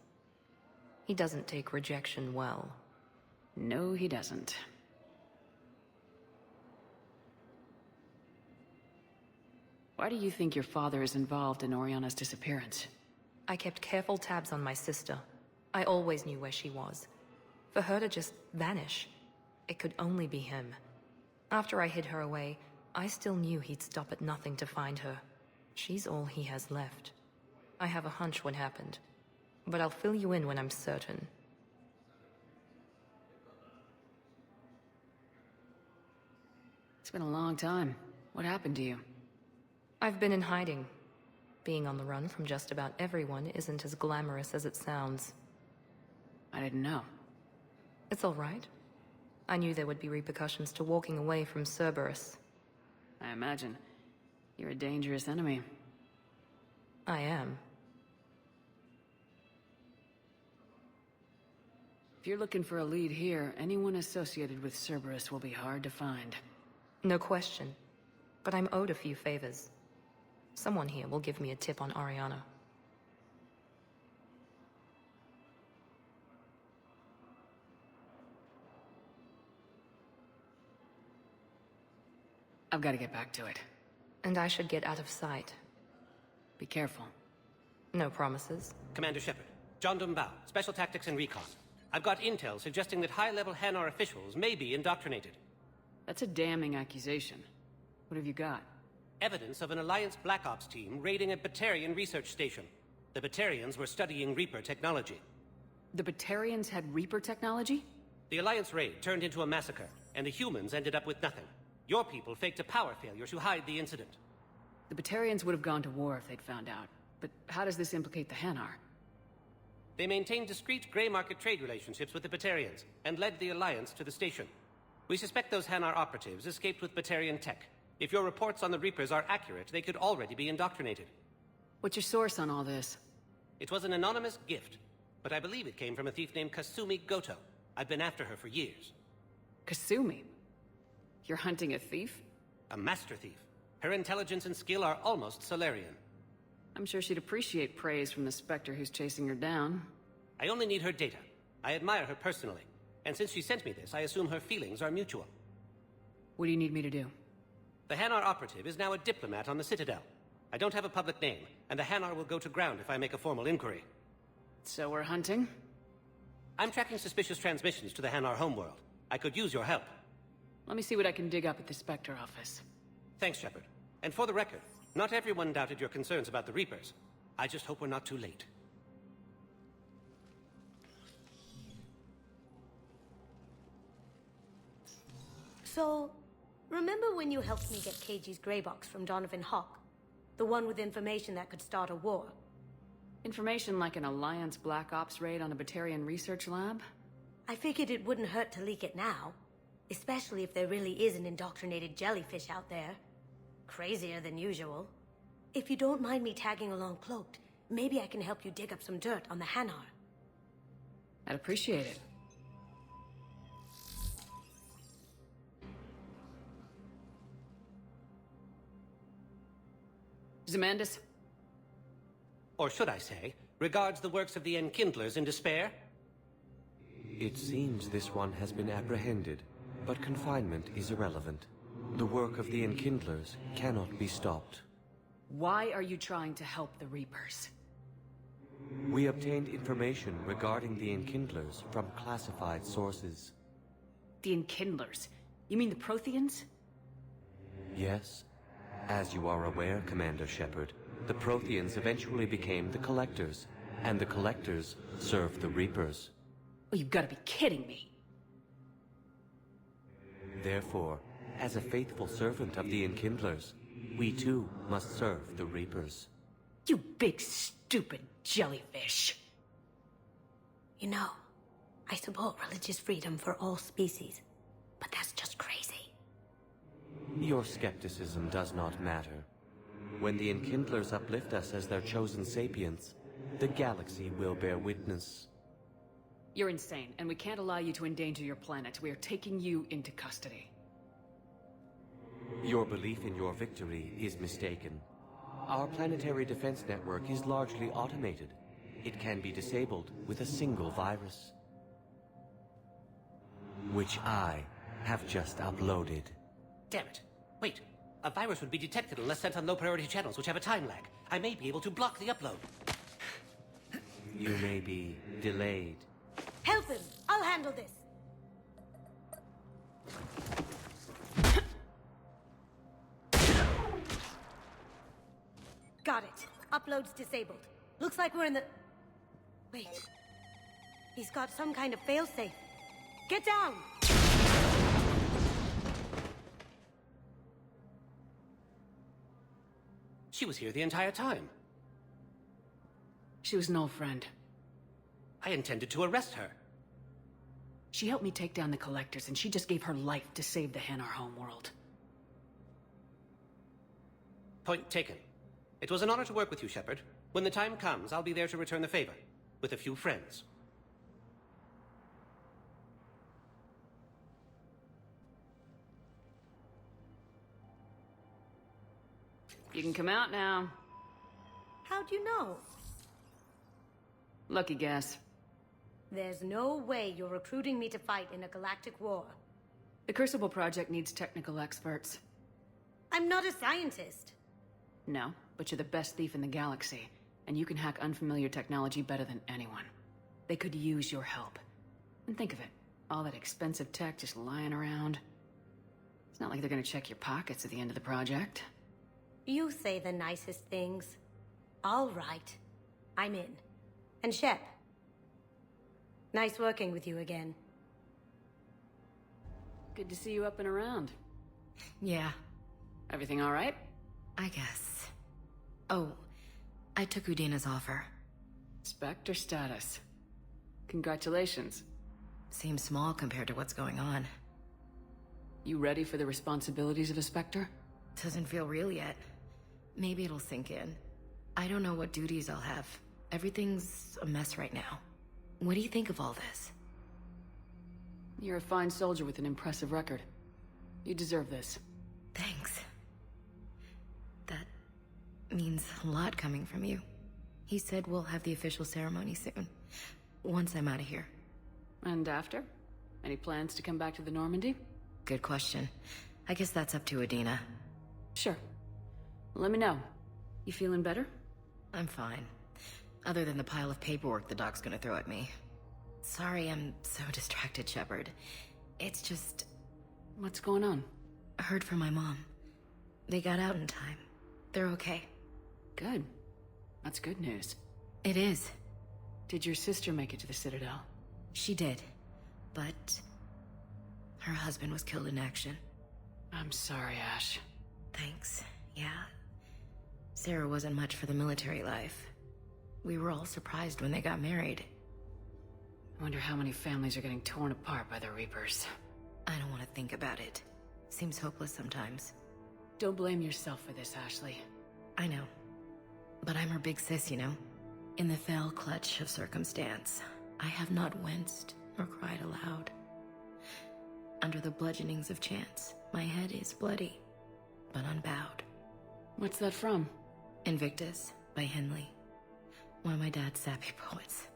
He doesn't take rejection well. No, he doesn't. Why do you think your father is involved in Oriana's disappearance? I kept careful tabs on my sister. I always knew where she was. For her to just vanish, it could only be him. After I hid her away, I still knew he'd stop at nothing to find her. She's all he has left. I have a hunch what happened, but I'll fill you in when I'm certain. It's been a long time. What happened to you? I've been in hiding. Being on the run from just about everyone isn't as glamorous as it sounds. I didn't know. It's all right. I knew there would be repercussions to walking away from Cerberus. I imagine. You're a dangerous enemy. I am. If you're looking for a lead here, anyone associated with Cerberus will be hard to find. No question. But I'm owed a few favors. Someone here will give me a tip on Oriana. I've got to get back to it. And I should get out of sight. Be careful. No promises. Commander Shepard, John Dumbao, Special Tactics and Recon. I've got intel suggesting that high-level Hanar officials may be indoctrinated. That's a damning accusation. What have you got? Evidence of an Alliance Black Ops team raiding a Batarian research station. The Batarians were studying Reaper technology. The Batarians had Reaper technology? The Alliance raid turned into a massacre, and the humans ended up with nothing. Your people faked a power failure to hide the incident. The Batarians would have gone to war if they'd found out. But how does this implicate the Hanar? They maintained discreet gray market trade relationships with the Batarians, and led the Alliance to the station. We suspect those Hanar operatives escaped with Batarian tech. If your reports on the Reapers are accurate, they could already be indoctrinated. What's your source on all this? It was an anonymous gift, but I believe it came from a thief named Kasumi Goto. I've been after her for years. Kasumi? You're hunting a thief? A master thief. Her intelligence and skill are almost Salarian. I'm sure she'd appreciate praise from the Spectre who's chasing her down. I only need her data. I admire her personally. And since she sent me this, I assume her feelings are mutual. What do you need me to do? The Hanar operative is now a diplomat on the Citadel. I don't have a public name, and the Hanar will go to ground if I make a formal inquiry. So we're hunting? I'm tracking suspicious transmissions to the Hanar homeworld. I could use your help. Let me see what I can dig up at the Spectre office. Thanks, Shepard. And for the record, not everyone doubted your concerns about the Reapers. I just hope we're not too late. So, Remember when you helped me get KG's grey box from Donovan Hawk? The one with information that could start a war? Information like an Alliance Black Ops raid on a Batarian research lab? I figured it wouldn't hurt to leak it now. Especially if there really is an indoctrinated jellyfish out there. Crazier than usual. If you don't mind me tagging along cloaked, maybe I can help you dig up some dirt on the Hanar. I'd appreciate it. Zamandis? Or should I say, regards the works of the Enkindlers in despair? It seems this one has been apprehended, but confinement is irrelevant. The work of the Enkindlers cannot be stopped. Why are you trying to help the Reapers? We obtained information regarding the Enkindlers from classified sources. The Enkindlers? You mean the Protheans? Yes. As you are aware, Commander Shepard, the Protheans eventually became the Collectors, and the Collectors served the Reapers. Oh, you've got to be kidding me. Therefore, as a faithful servant of the Enkindlers, we too must serve the Reapers. You big stupid jellyfish. You know, I support religious freedom for all species, but that's just crazy. Your skepticism does not matter. When the Enkindlers uplift us as their chosen sapients, the galaxy will bear witness. You're insane, and we can't allow you to endanger your planet. We are taking you into custody. Your belief in your victory is mistaken. Our planetary defense network is largely automated. It can be disabled with a single virus, which I have just uploaded. Damn it. Wait. A virus would be detected unless sent on low-priority channels, which have a time lag. I may be able to block the upload. You may be delayed. Help him! I'll handle this! Got it. Upload's disabled. Looks like we're in the... Wait. He's got some kind of failsafe. Get down! She was here the entire time. She was no friend. I intended to arrest her. She helped me take down the Collectors, and she just gave her life to save the Hanar homeworld. Point taken. It was an honor to work with you, Shepard. When the time comes, I'll be there to return the favor. With a few friends. You can come out now. How'd you know? Lucky guess. There's no way you're recruiting me to fight in a galactic war. The Crucible Project needs technical experts. I'm not a scientist. No, but you're the best thief in the galaxy, and you can hack unfamiliar technology better than anyone. They could use your help. And think of it, all that expensive tech just lying around. It's not like they're gonna check your pockets at the end of the project. You say the nicest things. All right. I'm in. And Shep. Nice working with you again. Good to see you up and around. Yeah. Everything all right? I guess. Oh, I took Udina's offer. Spectre status. Congratulations. Seems small compared to what's going on. You ready for the responsibilities of a Spectre? Doesn't feel real yet. Maybe it'll sink in. I don't know what duties I'll have. Everything's a mess right now. What do you think of all this? You're a fine soldier with an impressive record. You deserve this. Thanks. That means a lot coming from you. He said we'll have the official ceremony soon. Once I'm out of here. And after? Any plans to come back to the Normandy? Good question. I guess that's up to Udina. Sure. Let me know. You feeling better? I'm fine. Other than the pile of paperwork the doc's gonna throw at me. Sorry I'm so distracted, Shepard. It's just... What's going on? I heard from my mom. They got out in time. They're okay. Good. That's good news. It is. Did your sister make it to the Citadel? She did. But... her husband was killed in action. I'm sorry, Ash. Thanks. Yeah. Sarah wasn't much for the military life. We were all surprised when they got married. I wonder how many families are getting torn apart by the Reapers. I don't want to think about it. Seems hopeless sometimes. Don't blame yourself for this, Ashley. I know. But I'm her big sis, you know? In the fell clutch of circumstance, I have not winced or cried aloud. Under the bludgeonings of chance, my head is bloody, but unbowed. What's that from? Invictus by Henley. One of my dad's sappy poets.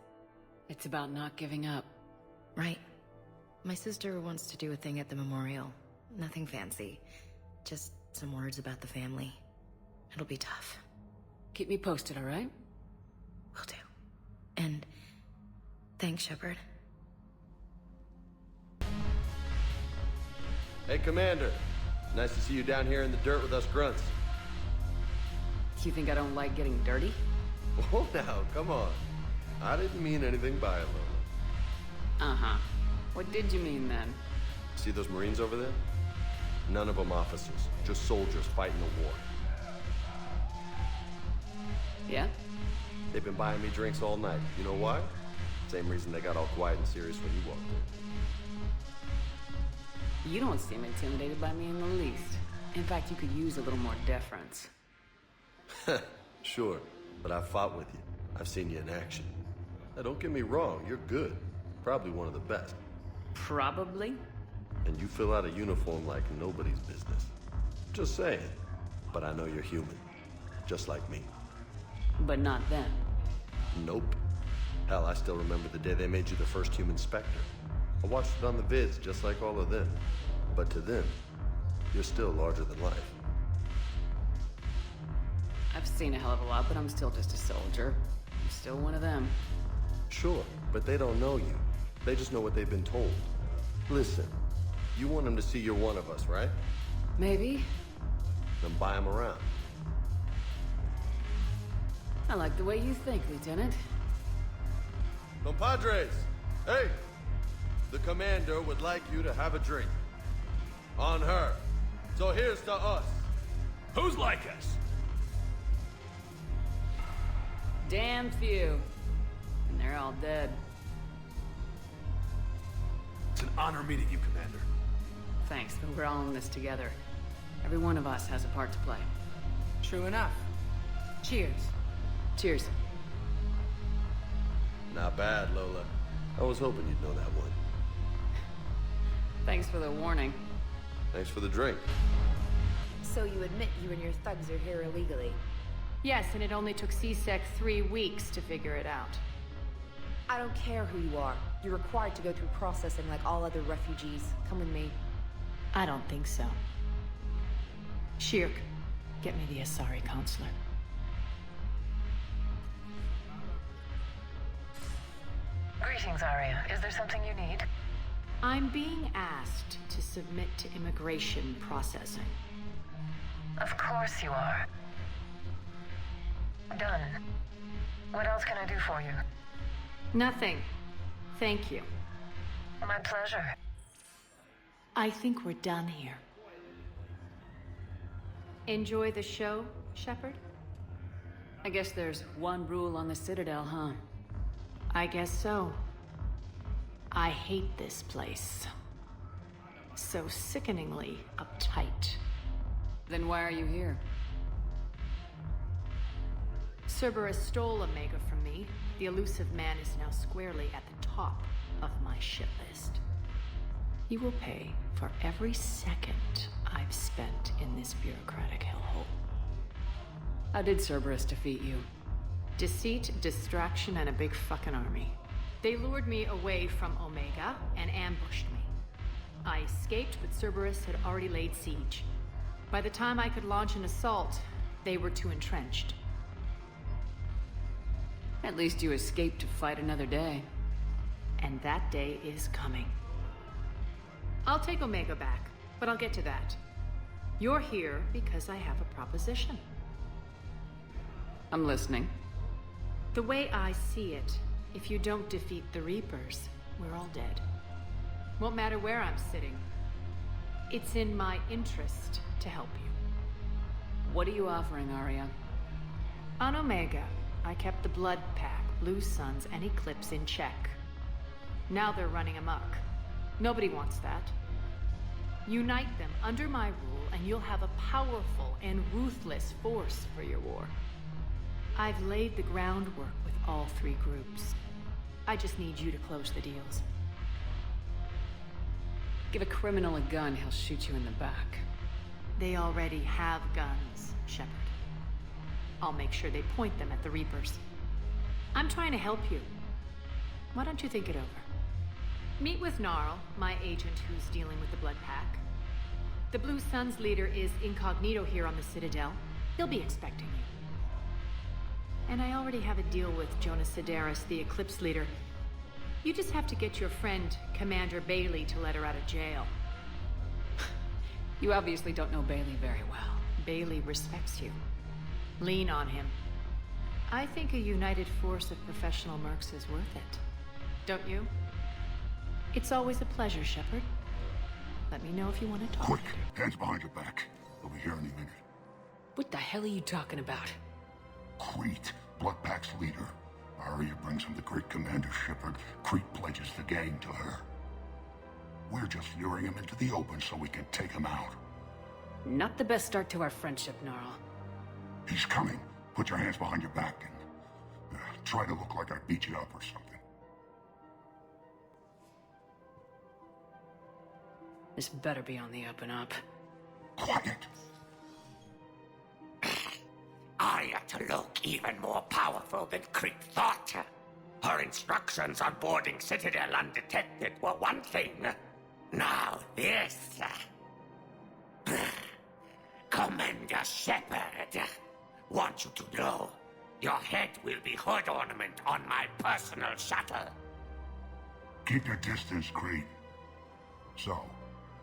It's about not giving up. Right. My sister wants to do a thing at the memorial. Nothing fancy. Just some words about the family. It'll be tough. Keep me posted, all right? Will do. And thanks, Shepard. Hey, Commander. Nice to see you down here in the dirt with us grunts. You think I don't like getting dirty? Oh, now, come on. I didn't mean anything by it, Lola. Uh-huh. What did you mean, then? See those Marines over there? None of them officers, just soldiers fighting the war. Yeah? They've been buying me drinks all night. You know why? Same reason they got all quiet and serious when you walked in. You don't seem intimidated by me in the least. In fact, you could use a little more deference. Sure, but I've fought with you. I've seen you in action. Now, don't get me wrong, you're good. Probably one of the best. Probably? And you fill out a uniform like nobody's business. Just saying. But I know you're human. Just like me. But not them. Nope. Hell, I still remember the day they made you the first human Spectre. I watched it on the vids, just like all of them. But to them, you're still larger than life. I've seen a hell of a lot, but I'm still just a soldier. I'm still one of them. Sure, but they don't know you. They just know what they've been told. Listen, you want them to see you're one of us, right? Maybe. Then buy them around. I like the way you think, Lieutenant. Compadres! Hey! The commander would like you to have a drink. On her. So here's to us. Who's like us? Damn few. And they're all dead. It's an honor meeting you, Commander. Thanks, but we're all in this together. Every one of us has a part to play. True enough. Cheers. Cheers. Not bad, Lola. I was hoping you'd know that one. Thanks for the warning. Thanks for the drink. So you admit you and your thugs are here illegally? Yes, and it only took CSEC 3 weeks to figure it out. I don't care who you are. You're required to go through processing like all other refugees. Come with me. I don't think so. Shirk, get me the Asari counselor. Greetings, Arya. Is there something you need? I'm being asked to submit to immigration processing. Of course you are. Done. What else can I do for you? Nothing. Thank you. My pleasure. I think we're done here. Enjoy the show, Shepard? I guess there's one rule on the Citadel, huh? I guess so. I hate this place. So sickeningly uptight. Then why are you here? Cerberus stole Omega from me. The elusive man is now squarely at the top of my shit list. He will pay for every second I've spent in this bureaucratic hellhole. How did Cerberus defeat you? Deceit, distraction, and a big fucking army. They lured me away from Omega and ambushed me. I escaped, but Cerberus had already laid siege. By the time I could launch an assault, they were too entrenched. At least you escaped to fight another day. And that day is coming. I'll take Omega back, but I'll get to that. You're here because I have a proposition. I'm listening. The way I see it, if you don't defeat the Reapers, we're all dead. Won't matter where I'm sitting. It's in my interest to help you. What are you offering, Arya? On Omega, I kept the Blood Pack, Blue Suns, and Eclipse in check. Now they're running amok. Nobody wants that. Unite them under my rule, and you'll have a powerful and ruthless force for your war. I've laid the groundwork with all three groups. I just need you to close the deals. Give a criminal a gun, he'll shoot you in the back. They already have guns, Shepard. I'll make sure they point them at the Reapers. I'm trying to help you. Why don't you think it over? Meet with Gnarl, my agent who's dealing with the Blood Pack. The Blue Suns leader is incognito here on the Citadel. He'll be expecting you. And I already have a deal with Jonas Sedaris, the Eclipse leader. You just have to get your friend, Commander Bailey, to let her out of jail. You obviously don't know Bailey very well. Bailey respects you. Lean on him. I think a united force of professional mercs is worth it. Don't you? It's always a pleasure, Shepard. Let me know if you want to talk. Quick, hands behind your back. They'll be here any minute. What the hell are you talking about? Crete, Bloodpack's leader. Arya brings him the great Commander Shepard. Crete pledges the gang to her. We're just luring him into the open so we can take him out. Not the best start to our friendship, Gnarl. He's coming. Put your hands behind your back and try to look like I beat you up or something. This better be on the up and up. Quiet. Arya to look even more powerful than Crete thought. Her instructions on boarding Citadel undetected were one thing. Now this. Commander Shepard, want you to know, your head will be hood ornament on my personal shuttle. Keep your distance, Crete. So,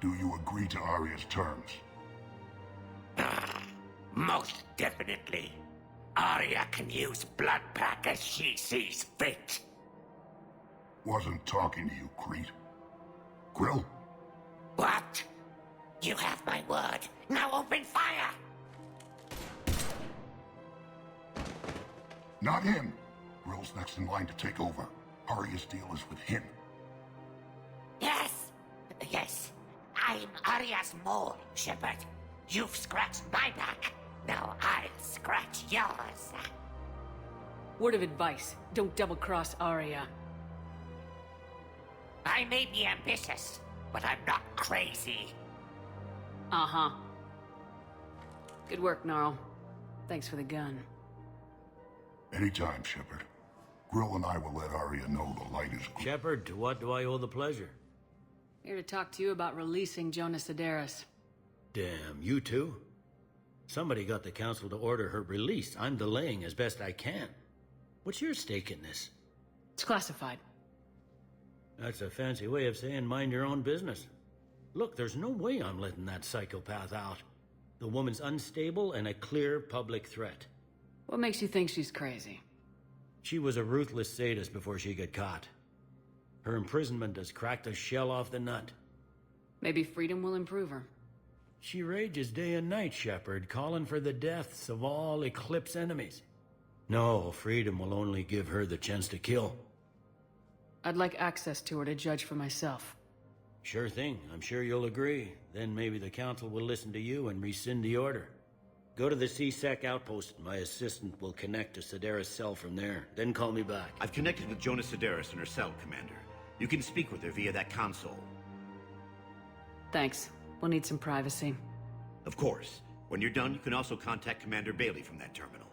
do you agree to Arya's terms? Most definitely. Arya can use Bloodpack as she sees fit. Wasn't talking to you, Crete. Grill? What? You have my word. Now open fire! Not him. Grill's next in line to take over. Arya's deal is with him. Yes. Yes. I'm Arya's mole, Shepard. You've scratched my back. Now I'll scratch yours. Word of advice, don't double-cross Arya. I may be ambitious, but I'm not crazy. Uh-huh. Good work, Gnarl. Thanks for the gun. Anytime, Shepard. Grill and I will let Arya know the light is... Shepard, to what do I owe the pleasure? Here to talk to you about releasing Jonas Sedaris. Damn, you too? Somebody got the council to order her release. I'm delaying as best I can. What's your stake in this? It's classified. That's a fancy way of saying mind your own business. Look, there's no way I'm letting that psychopath out. The woman's unstable and a clear public threat. What makes you think she's crazy? She was a ruthless sadist before she got caught. Her imprisonment has cracked a shell off the nut. Maybe freedom will improve her. She rages day and night, Shepard, calling for the deaths of all Eclipse enemies. No, freedom will only give her the chance to kill. I'd like access to her to judge for myself. Sure thing. I'm sure you'll agree. Then maybe the council will listen to you and rescind the order. Go to the C-Sec outpost. My assistant will connect to Sedaris' cell from there. Then call me back. I've connected with Jonas Sedaris in her cell, Commander. You can speak with her via that console. Thanks. We'll need some privacy. Of course. When you're done, you can also contact Commander Bailey from that terminal.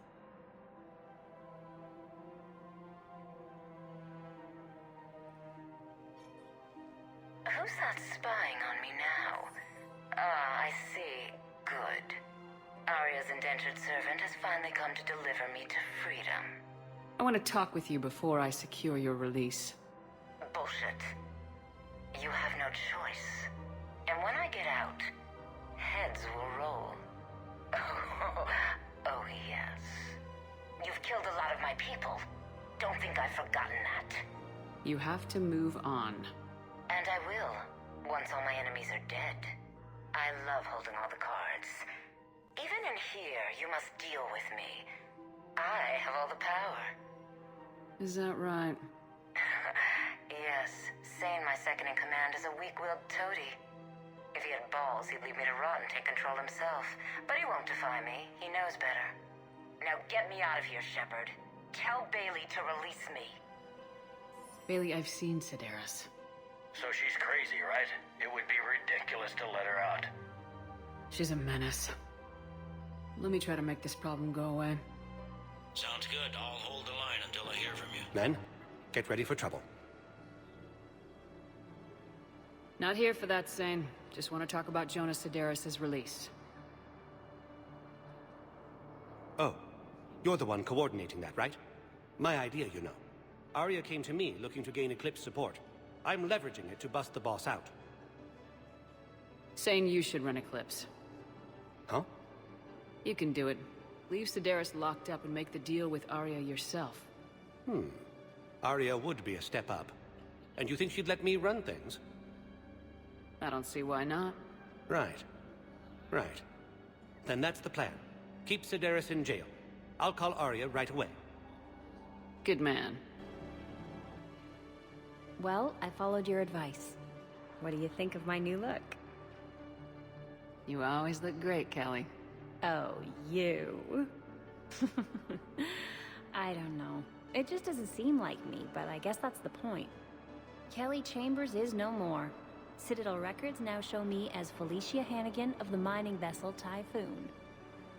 Who's that spying on me now? Ah, I see. Good. Arya's indentured servant has finally come to deliver me to freedom. I want to talk with you before I secure your release. Bullshit. You have no choice. And when I get out, heads will roll. Oh, yes. You've killed a lot of my people. Don't think I've forgotten that. You have to move on. And I will, once all my enemies are dead. I love holding all the cards. Even in here, you must deal with me. I have all the power. Is that right? Yes, Sane, my second-in-command, is a weak-willed toady. If he had balls, he'd leave me to rot and take control himself. But he won't defy me. He knows better. Now get me out of here, Shepard. Tell Bailey to release me. Bailey, I've seen Sedaris. So she's crazy, right? It would be ridiculous to let her out. She's a menace. Let me try to make this problem go away. Sounds good. I'll hold the line until I hear from you. Men, get ready for trouble. Not here for that, Sane. Just want to talk about Jonas Sedaris' release. Oh, you're the one coordinating that, right? My idea, you know. Arya came to me looking to gain Eclipse support. I'm leveraging it to bust the boss out. Sane, you should run Eclipse. Huh? You can do it. Leave Sedaris locked up and make the deal with Arya yourself. Arya would be a step up. And you think she'd let me run things? I don't see why not. Right. Then that's the plan. Keep Sedaris in jail. I'll call Arya right away. Good man. Well, I followed your advice. What do you think of my new look? You always look great, Kelly. Oh, you. I don't know. It just doesn't seem like me, but I guess that's the point. Kelly Chambers is no more. Citadel records now show me as Felicia Hannigan of the mining vessel Typhoon.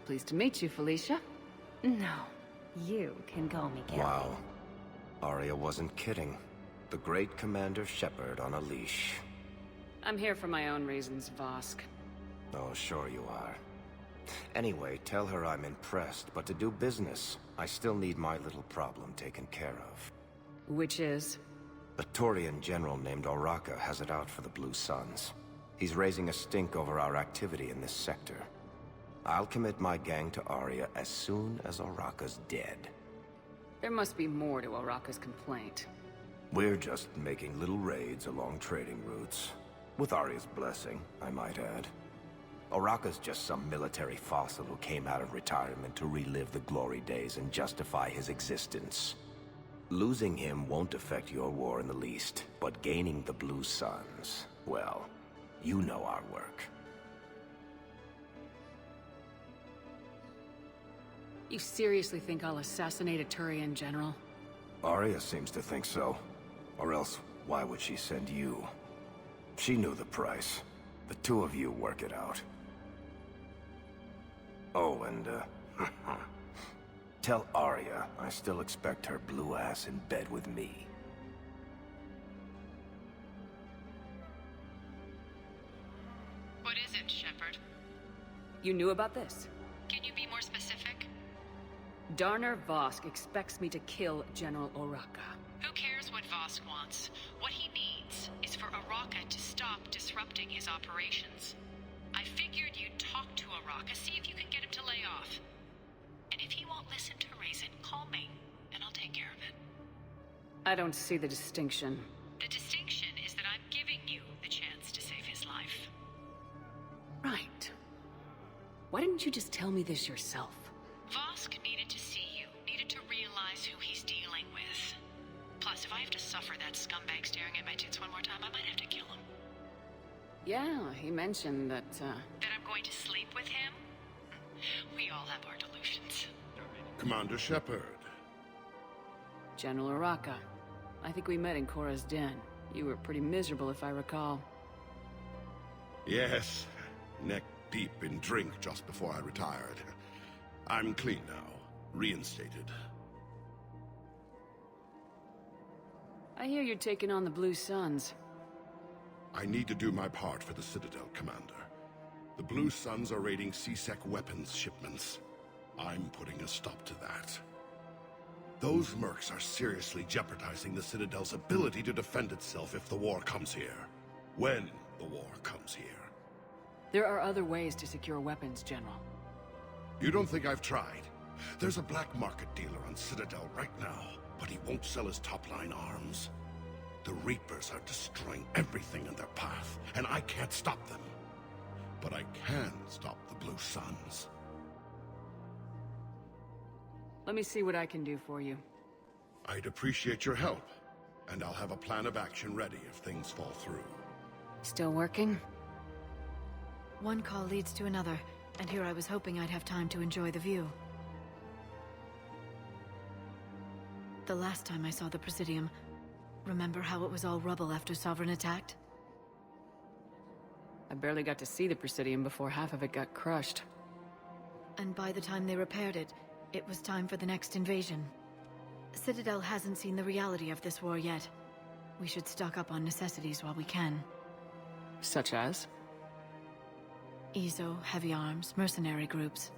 Pleased to meet you, Felicia. No, you can call me Kelly. Wow. Arya wasn't kidding. The great Commander Shepard on a leash. I'm here for my own reasons, Vosk. Oh, sure you are. Anyway, tell her I'm impressed, but to do business, I still need my little problem taken care of. Which is? A Turian general named Oraka has it out for the Blue Suns. He's raising a stink over our activity in this sector. I'll commit my gang to Arya as soon as Oraka's dead. There must be more to Oraka's complaint. We're just making little raids along trading routes. With Arya's blessing, I might add. Oraka's just some military fossil who came out of retirement to relive the glory days and justify his existence. Losing him won't affect your war in the least, but gaining the Blue Suns, well, you know our work. You seriously think I'll assassinate a Turian general? Arya seems to think so. Or else, why would she send you? She knew the price. The two of you work it out. Oh, and, tell Arya I still expect her blue ass in bed with me. What is it, Shepard? You knew about this? Can you be more specific? Darner Vosk expects me to kill General Oraka. Who cares what Vosk wants? What he needs is for Oraka to stop disrupting his operations. I figured you'd talk to Oraka, see if you can get him to lay off. And if he won't listen to reason, call me, and I'll take care of it. I don't see the distinction. The distinction is that I'm giving you the chance to save his life. Right. Why didn't you just tell me this yourself? Vosk needed to see you, needed to realize who he's dealing with. Plus, if I have to suffer that scumbag staring at my tits one more time, I might have to kill him. Yeah, he mentioned that, That I'm going to sleep with him? We all have our delusions. Commander Shepard. General Oraka. I think we met in Korra's den. You were pretty miserable, if I recall. Yes, neck deep in drink just before I retired. I'm clean now, reinstated. I hear you're taking on the Blue Suns. I need to do my part for the Citadel, Commander. The Blue Suns are raiding C-Sec weapons shipments. I'm putting a stop to that. Those mercs are seriously jeopardizing the Citadel's ability to defend itself if the war comes here. When the war comes here. There are other ways to secure weapons, General. You don't think I've tried? There's a black market dealer on Citadel right now, but he won't sell his top-line arms. The Reapers are destroying everything in their path, and I can't stop them. but I can stop the Blue Suns. Let me see what I can do for you. I'd appreciate your help, and I'll have a plan of action ready if things fall through. Still working? One call leads to another, and here I was hoping I'd have time to enjoy the view. The last time I saw the Presidium, remember how it was all rubble after Sovereign attacked? I barely got to see the Presidium before half of it got crushed. And by the time they repaired it, it was time for the next invasion. Citadel hasn't seen the reality of this war yet. We should stock up on necessities while we can. Such as? EZO, heavy arms, mercenary groups.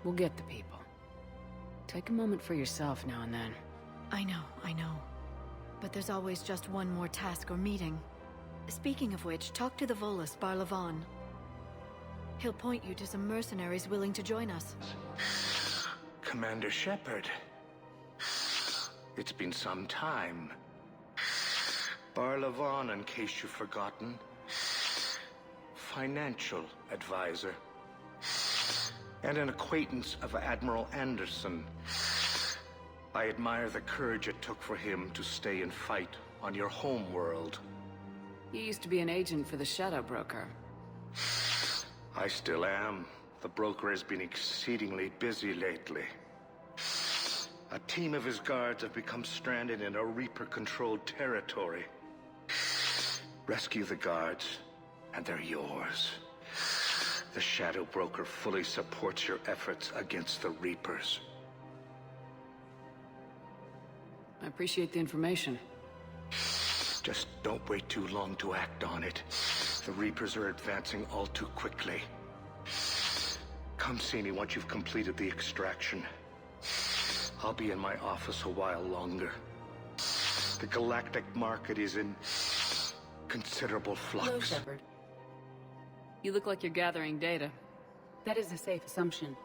We'll get the people. Take a moment for yourself now and then. I know. But there's always just one more task or meeting. Speaking of which, talk to the Volus, Palavan. He'll point you to some mercenaries willing to join us. Commander Shepard. It's been some time. Palavan, in case you've forgotten. Financial advisor. And an acquaintance of Admiral Anderson. I admire the courage it took for him to stay and fight on your home world. You used to be an agent for the Shadow Broker. I still am. The broker has been exceedingly busy lately. A team of his guards have become stranded in a Reaper-controlled territory. Rescue the guards, and they're yours. The Shadow Broker fully supports your efforts against the Reapers. I appreciate the information. Just don't wait too long to act on it. The Reapers are advancing all too quickly. Come see me once you've completed the extraction. I'll be in my office a while longer. The galactic market is in considerable flux. Hello, Shepard. You look like you're gathering data. That is a safe assumption.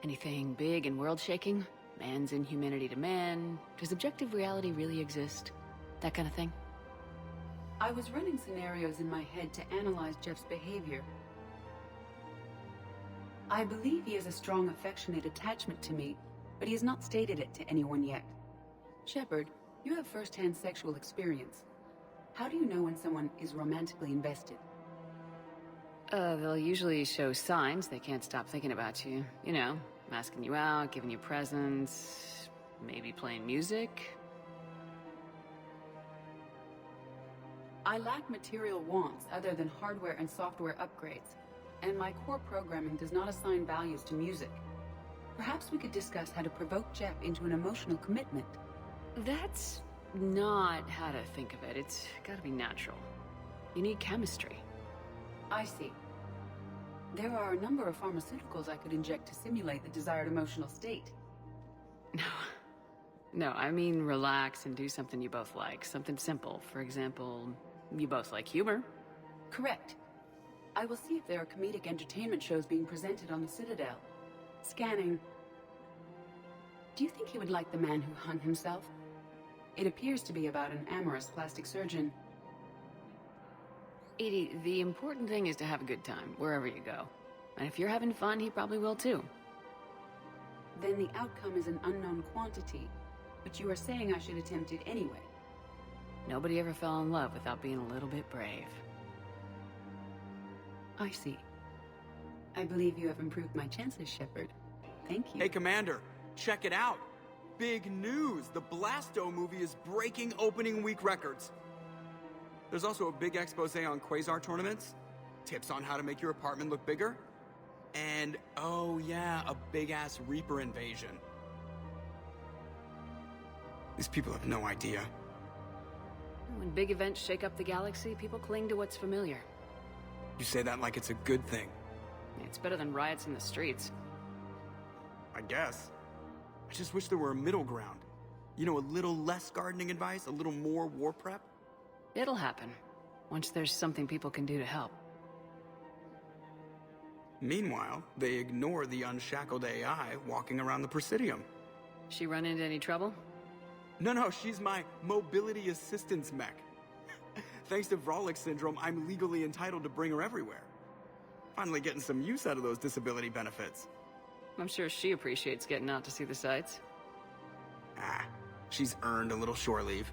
Anything big and world-shaking? Man's inhumanity to man? Does objective reality really exist? That kind of thing? I was running scenarios in my head to analyze Jeff's behavior. I believe he has a strong affectionate attachment to me, but he has not stated it to anyone yet. Shepard, you have first-hand sexual experience. How do you know when someone is romantically invested? They'll usually show signs they can't stop thinking about you. You know, asking you out, giving you presents, maybe playing music. I lack material wants other than hardware and software upgrades, and my core programming does not assign values to music. Perhaps we could discuss how to provoke Jeff into an emotional commitment. That's not how to think of it. It's gotta be natural. You need chemistry. I see. There are a number of pharmaceuticals I could inject to simulate the desired emotional state. No, I mean relax and do something you both like. Something simple. For example, you both like humor. Correct. I will see if there are comedic entertainment shows being presented on the Citadel. Scanning. Do you think he would like The Man Who Hung Himself? It appears to be about an amorous plastic surgeon. Edie, the important thing is to have a good time, wherever you go. And if you're having fun, he probably will too. Then the outcome is an unknown quantity, but you are saying I should attempt it anyway. Nobody ever fell in love without being a little bit brave. I see. I believe you have improved my chances, Shepard. Thank you. Hey, Commander, check it out. Big news! The Blasto movie is breaking opening week records. There's also a big expose on Quasar tournaments, tips on how to make your apartment look bigger, and, oh yeah, a big-ass Reaper invasion. These people have no idea. When big events shake up the galaxy, people cling to what's familiar. You say that like it's a good thing. It's better than riots in the streets. I guess. I just wish there were a middle ground. You know, a little less gardening advice, a little more war prep. It'll happen, once there's something people can do to help. Meanwhile, they ignore the unshackled AI walking around the Presidium. She run into any trouble? No, she's my mobility assistance mech. thanks to Vrolic syndrome, I'm legally entitled to bring her everywhere. Finally getting some use out of those disability benefits. I'm sure she appreciates getting out to see the sights. Ah, she's earned a little shore leave.